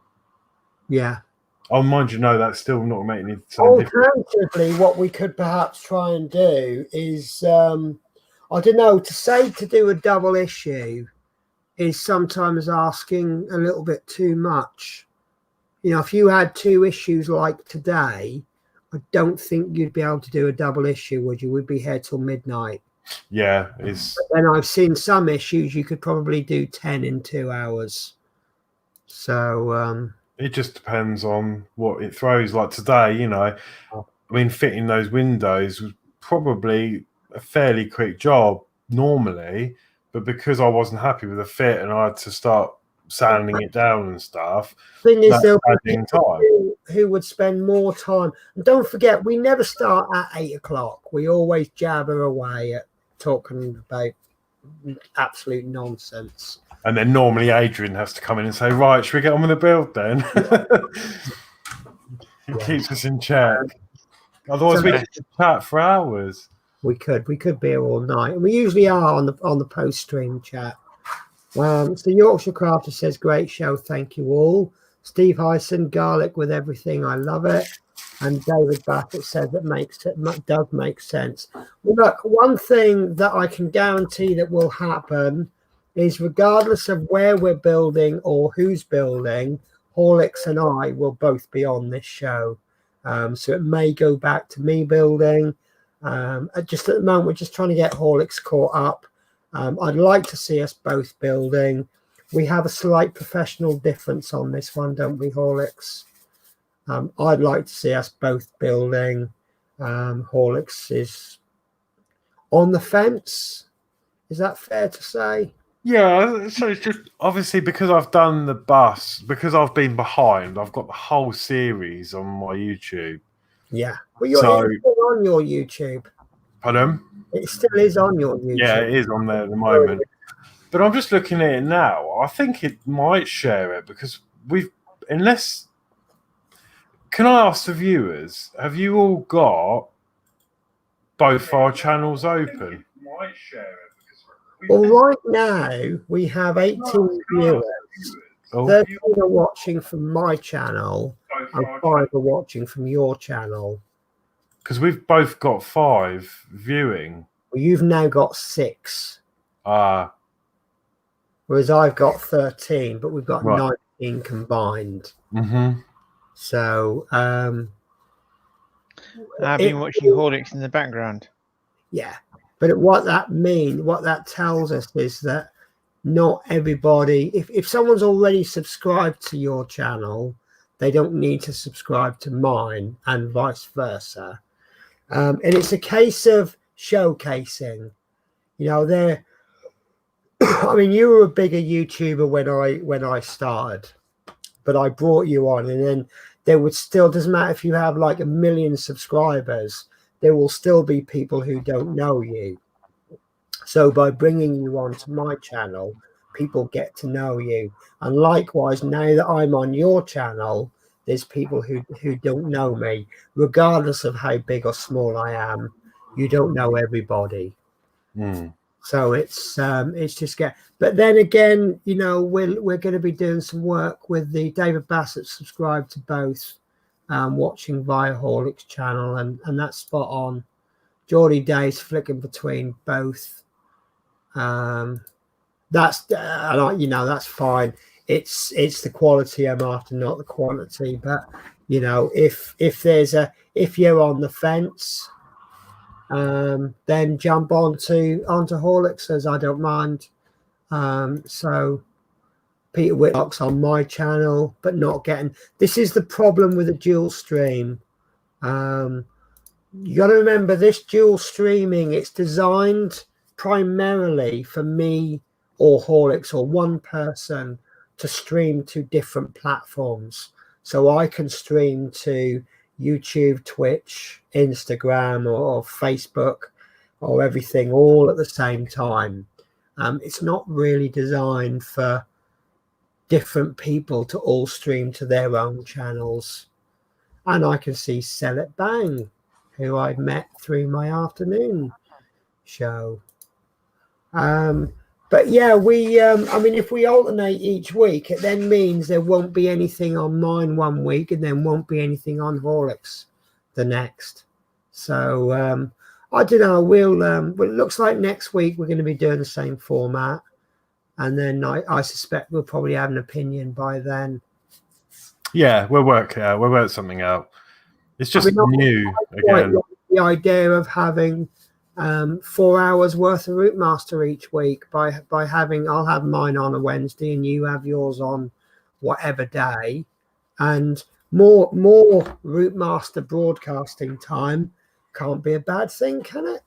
Yeah. Oh, mind you, no, that's still not making any sense. Alternatively, what we could perhaps try and do is, I don't know, to do a double issue is sometimes asking a little bit too much. You know, if you had 2 issues like today, I don't think you'd be able to do a double issue, would you? We'd be here till midnight. Yeah, But then I've seen some issues you could probably do 10 in 2 hours. So it just depends on what it throws. Like today, you know, I mean, fitting those windows was probably a fairly quick job normally, but because I wasn't happy with the fit and I had to start sanding it down and stuff, thing is, there'll be adding people time. who would spend more time. And don't forget, we never start at 8 o'clock. We always jabber away at talking about absolute nonsense. And then normally Adrian has to come in and say, right, should we get on with the build then? He keeps us in check. Otherwise, we could chat for hours. We could be here all night. And we usually are on the post stream chat. So Yorkshire Crafter says, great show, thank you all. Steve Hyson, garlic with everything, I love it. And David Bassett says it does make sense. Well, look, one thing that I can guarantee that will happen is, regardless of where we're building or who's building, Horlicks and I will both be on this show. So it may go back to me building. Just at the moment, we're just trying to get Horlicks caught up. I'd like to see us both building. We have a slight professional difference on this one, don't we, Horlicks? I'd like to see us both building. Horlicks is on the fence. Is that fair to say? Yeah, so it's just obviously because I've done the bus, because I've been behind, I've got the whole series on my YouTube. Yeah. Well, it's still on your YouTube. Pardon? It still is on your YouTube. Yeah, it is on there at the moment. But I'm just looking at it now. I think it might share it because can I ask the viewers, have you all got both our channels open? Might share it. Well, right now we have 18 viewers. 13 are watching from my channel and 5 are watching from your channel. Because we've both got 5 viewing. Well, you've now got 6. Whereas I've got 13, but we've got 19 combined. Mm-hmm. So I've been watching Horlicks in the background. Yeah. But what that tells us is that not everybody, if someone's already subscribed to your channel, they don't need to subscribe to mine, and vice versa. And it's a case of showcasing. You know, I mean, you were a bigger YouTuber when I started, but I brought you on, and then there would still, doesn't matter if you have like 1 million subscribers, there will still be people who don't know you. So by bringing you onto my channel, people get to know you. And likewise, now that I'm on your channel, there's people who don't know me, regardless of how big or small I am. You don't know everybody. So it's just but then again, you know, we're going to be doing some work with the David Bassett subscribed to both, watching via Horlicks channel, and that's spot on. Geordie Day's flicking between both. That's you know, that's fine. It's the quality I'm after, not the quantity. But you know, if you're on the fence, then jump onto Horlicks, as I don't mind. So Peter Whitlock's on my channel, but not getting. This is the problem with a dual stream. You got to remember this dual streaming, it's designed primarily for me or Horlicks or one person to stream to different platforms. So I can stream to YouTube, Twitch, Instagram, or Facebook, or everything all at the same time. It's not really designed for different people to all stream to their own channels. And I can see Sell It Bang, who I've met through my afternoon show. But yeah, I mean, if we alternate each week, it then means there won't be anything on mine one week and then won't be anything on Horlicks the next. So I don't know. Well, it looks like next week we're going to be doing the same format, and then I suspect we'll probably have an opinion by then. Yeah, we'll work it out. We'll work something out. It's just new again. Like the idea of having 4 hours worth of Routmaster each week by having, I'll have mine on a Wednesday and you have yours on whatever day, and more Routmaster broadcasting time can't be a bad thing, can it?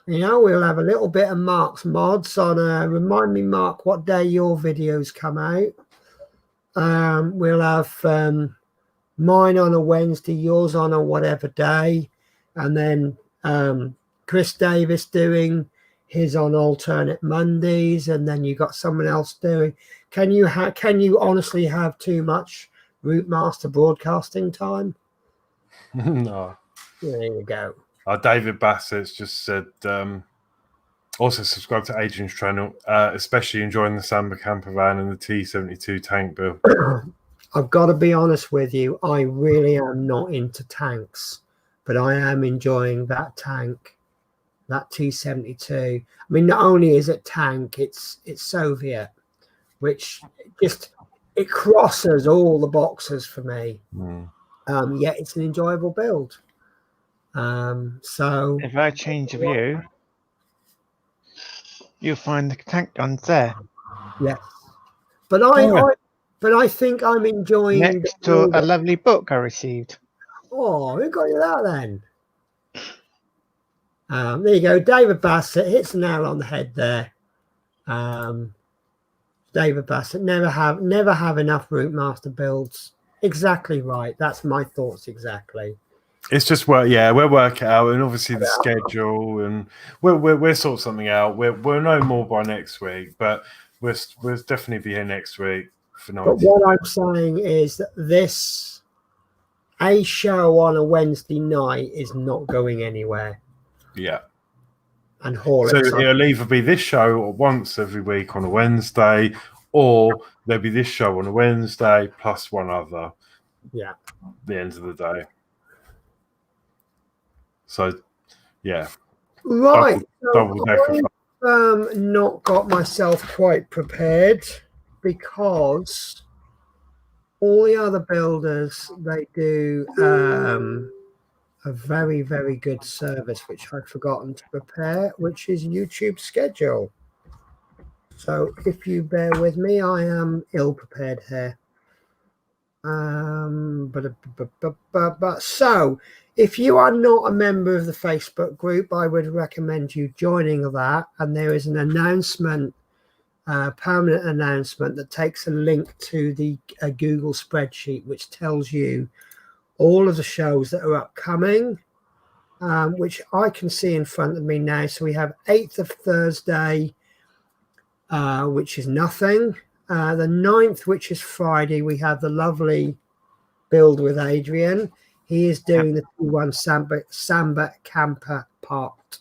You know, we'll have a little bit of Mark's mods on. Remind me, Mark, what day your videos come out. We'll have mine on a Wednesday, yours on a whatever day, and then Chris Davis doing his on alternate Mondays, and then you got someone else doing. Can you honestly have too much Routmaster broadcasting time? No. There you go. David Bassett's just said, also subscribe to Adrian's channel, especially enjoying the Samba camper van and the T72 tank build. I've got to be honest with you, I really am not into tanks, but I am enjoying that tank, that T72. I mean, not only is it tank, it's Soviet, which it crosses all the boxes for me. Yet it's an enjoyable build. So if I change of view, you'll find the tank guns there. Yes, but I think I'm enjoying next to a lovely book I received. Oh, who got you that then? There you go. David Bassett hits the nail on the head there. David Bassett, never have enough Routmaster builds. Exactly right. That's my thoughts exactly. It's just we'll work it out, and obviously the schedule, and we'll sort something out. We'll know more by next week, but we'll definitely be here next week for 90. But what I'm saying is that a show on a Wednesday night is not going anywhere. Yeah. And Horlicks. So it'll either be this show once every week on a Wednesday, or there'll be this show on a Wednesday plus one other. Yeah. At the end of the day. So, yeah. Right. I've not got myself quite prepared because all the other builders, they do a very, very good service, which I've forgotten to prepare, which is YouTube schedule. So if you bear with me, I am ill prepared here. So if you are not a member of the Facebook group, I would recommend you joining that. And there is an announcement, permanent announcement that takes a link to the Google spreadsheet, which tells you all of the shows that are upcoming, which I can see in front of me now. So we have 8th of Thursday, which is nothing. The 9th, which is Friday, we have the lovely build with Adrian. He is doing the 2-1 Samba camper part.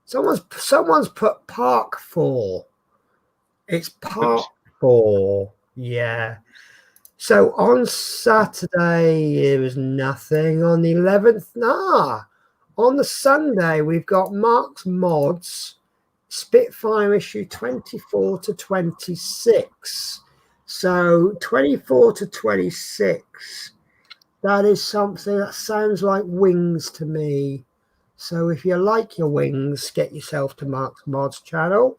Someone's put Park 4. It's Park 4. Yeah. So on Saturday, there was nothing. On the 11th, on the Sunday, we've got Mark's Mods, Spitfire issue 24 to 26. So 24 to 26, that is something that sounds like Wings to me. So if you like your Wings, get yourself to Mark's Mods channel.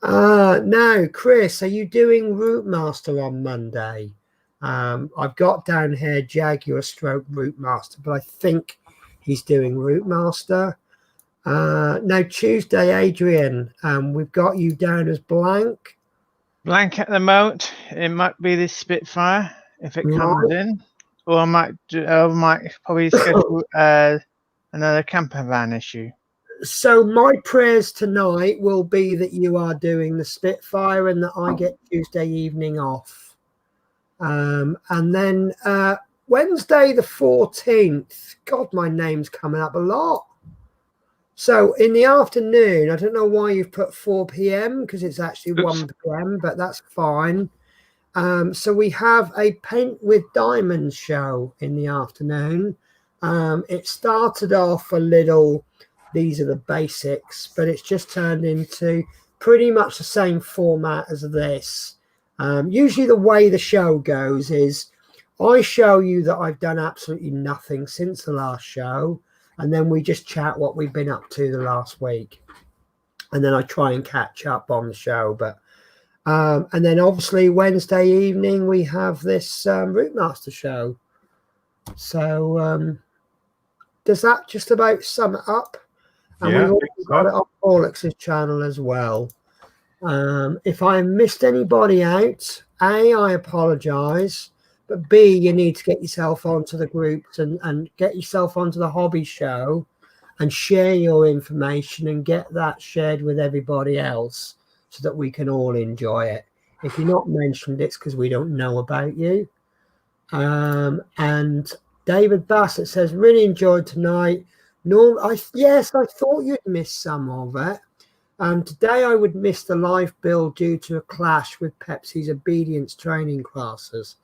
Now, Chris, are you doing Routmaster on Monday? I've got down here Jaguar stroke Routmaster, but I think he's doing Routmaster. Now Tuesday, Adrian, we've got you down as blank. Blank at the moment. It might be this Spitfire if it comes in, or I might probably schedule another camper van issue. So my prayers tonight will be that you are doing the Spitfire and that I get Tuesday evening off. And then Wednesday the 14th. God, my name's coming up a lot. So in the afternoon, I don't know why you've put 4 p.m. because it's actually 1 p.m., but that's fine. So we have a Paint with Diamonds show in the afternoon. It started off a little, these are the basics, but it's just turned into pretty much the same format as this. Usually the way the show goes is I show you that I've done absolutely nothing since the last show, and then we just chat what we've been up to the last week. And then I try and catch up on the show. But and then obviously Wednesday evening we have this Routmaster show. So does that just about sum it up? And we've also got it on Horlicks' channel as well. If I missed anybody out, A, I apologise. But B, you need to get yourself onto the groups and get yourself onto the hobby show and share your information and get that shared with everybody else so that we can all enjoy it. If you're not mentioned, it's because we don't know about you. And David Bassett says, really enjoyed tonight. Yes, I thought you'd miss some of it. Today I would miss the live build due to a clash with Pepsi's obedience training classes.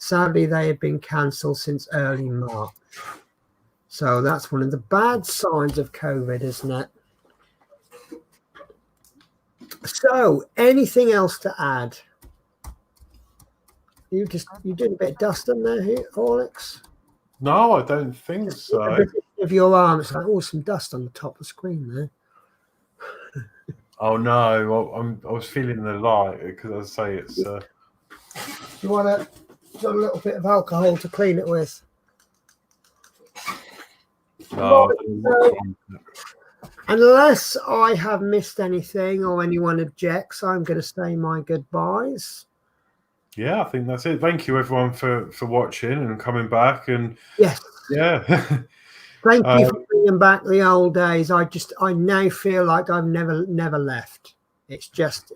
Sadly, they have been cancelled since early March. So that's one of the bad signs of COVID, isn't it? So, anything else to add? You did a bit of dusting there, Horlicks? No, I don't think so. Of your arm, it's like, oh, some dust on the top of the screen there. Oh no, I was feeling the light because I say it's. You want a little bit of alcohol to clean it with? No, unless I have missed anything or anyone objects, I'm going to say my goodbyes. Yeah, I think that's it. Thank you, everyone, for watching and coming back. And yes, yeah, thank you for bringing back the old days. I now feel like I've never left. It just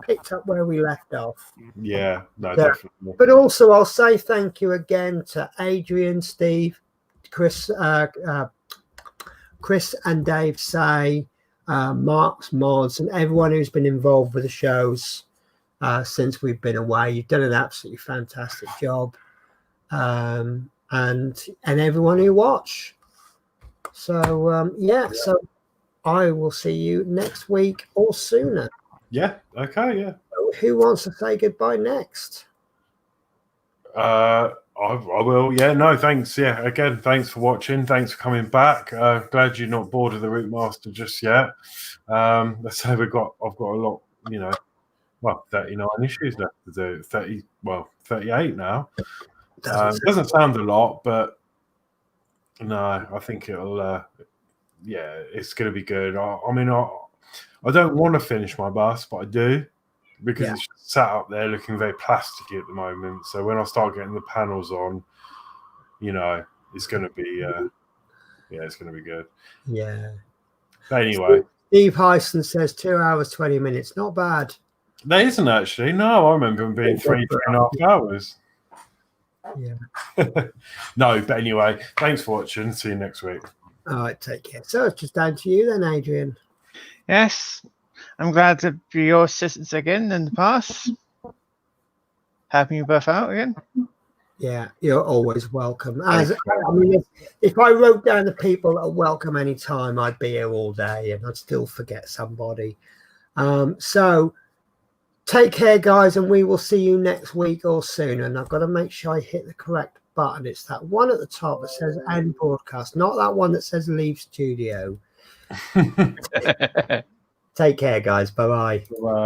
picked up where we left off. Yeah, no, definitely. But also, I'll say thank you again to Adrian, Steve, Chris and Dave Say, Mark's Mods, and everyone who's been involved with the shows since we've been away. You've done an absolutely fantastic job, and everyone who watch. So so I will see you next week or sooner. Yeah. Okay. Yeah. Who wants to say goodbye next? I will. Yeah. No. Thanks. Yeah. Again, thanks for watching. Thanks for coming back. Glad you're not bored of the Routmaster just yet. Let's say I've got a lot. 39 issues left to do. 38 now. Doesn't sound a lot, but no, I think it'll. It's going to be good. I don't want to finish my bus, but I do because it's sat up there looking very plasticky at the moment. So when I start getting the panels on, it's going to be, it's going to be good. Yeah. But anyway, Steve Hyson says 2 hours 20 minutes. Not bad. That isn't actually. No, I remember them being 3.5 hours. Yeah. No, but anyway, thanks for watching. See you next week. All right, take care. So it's just down to you then, Adrian. Yes, I'm glad to be your assistants again in the past. Helping you both out again. Yeah, you're always welcome. If I wrote down the people that are welcome any time, I'd be here all day and I'd still forget somebody. So take care, guys, and we will see you next week or sooner. And I've got to make sure I hit the correct button. It's that one at the top that says end broadcast, not that one that says leave studio. Take care, guys. Bye-bye.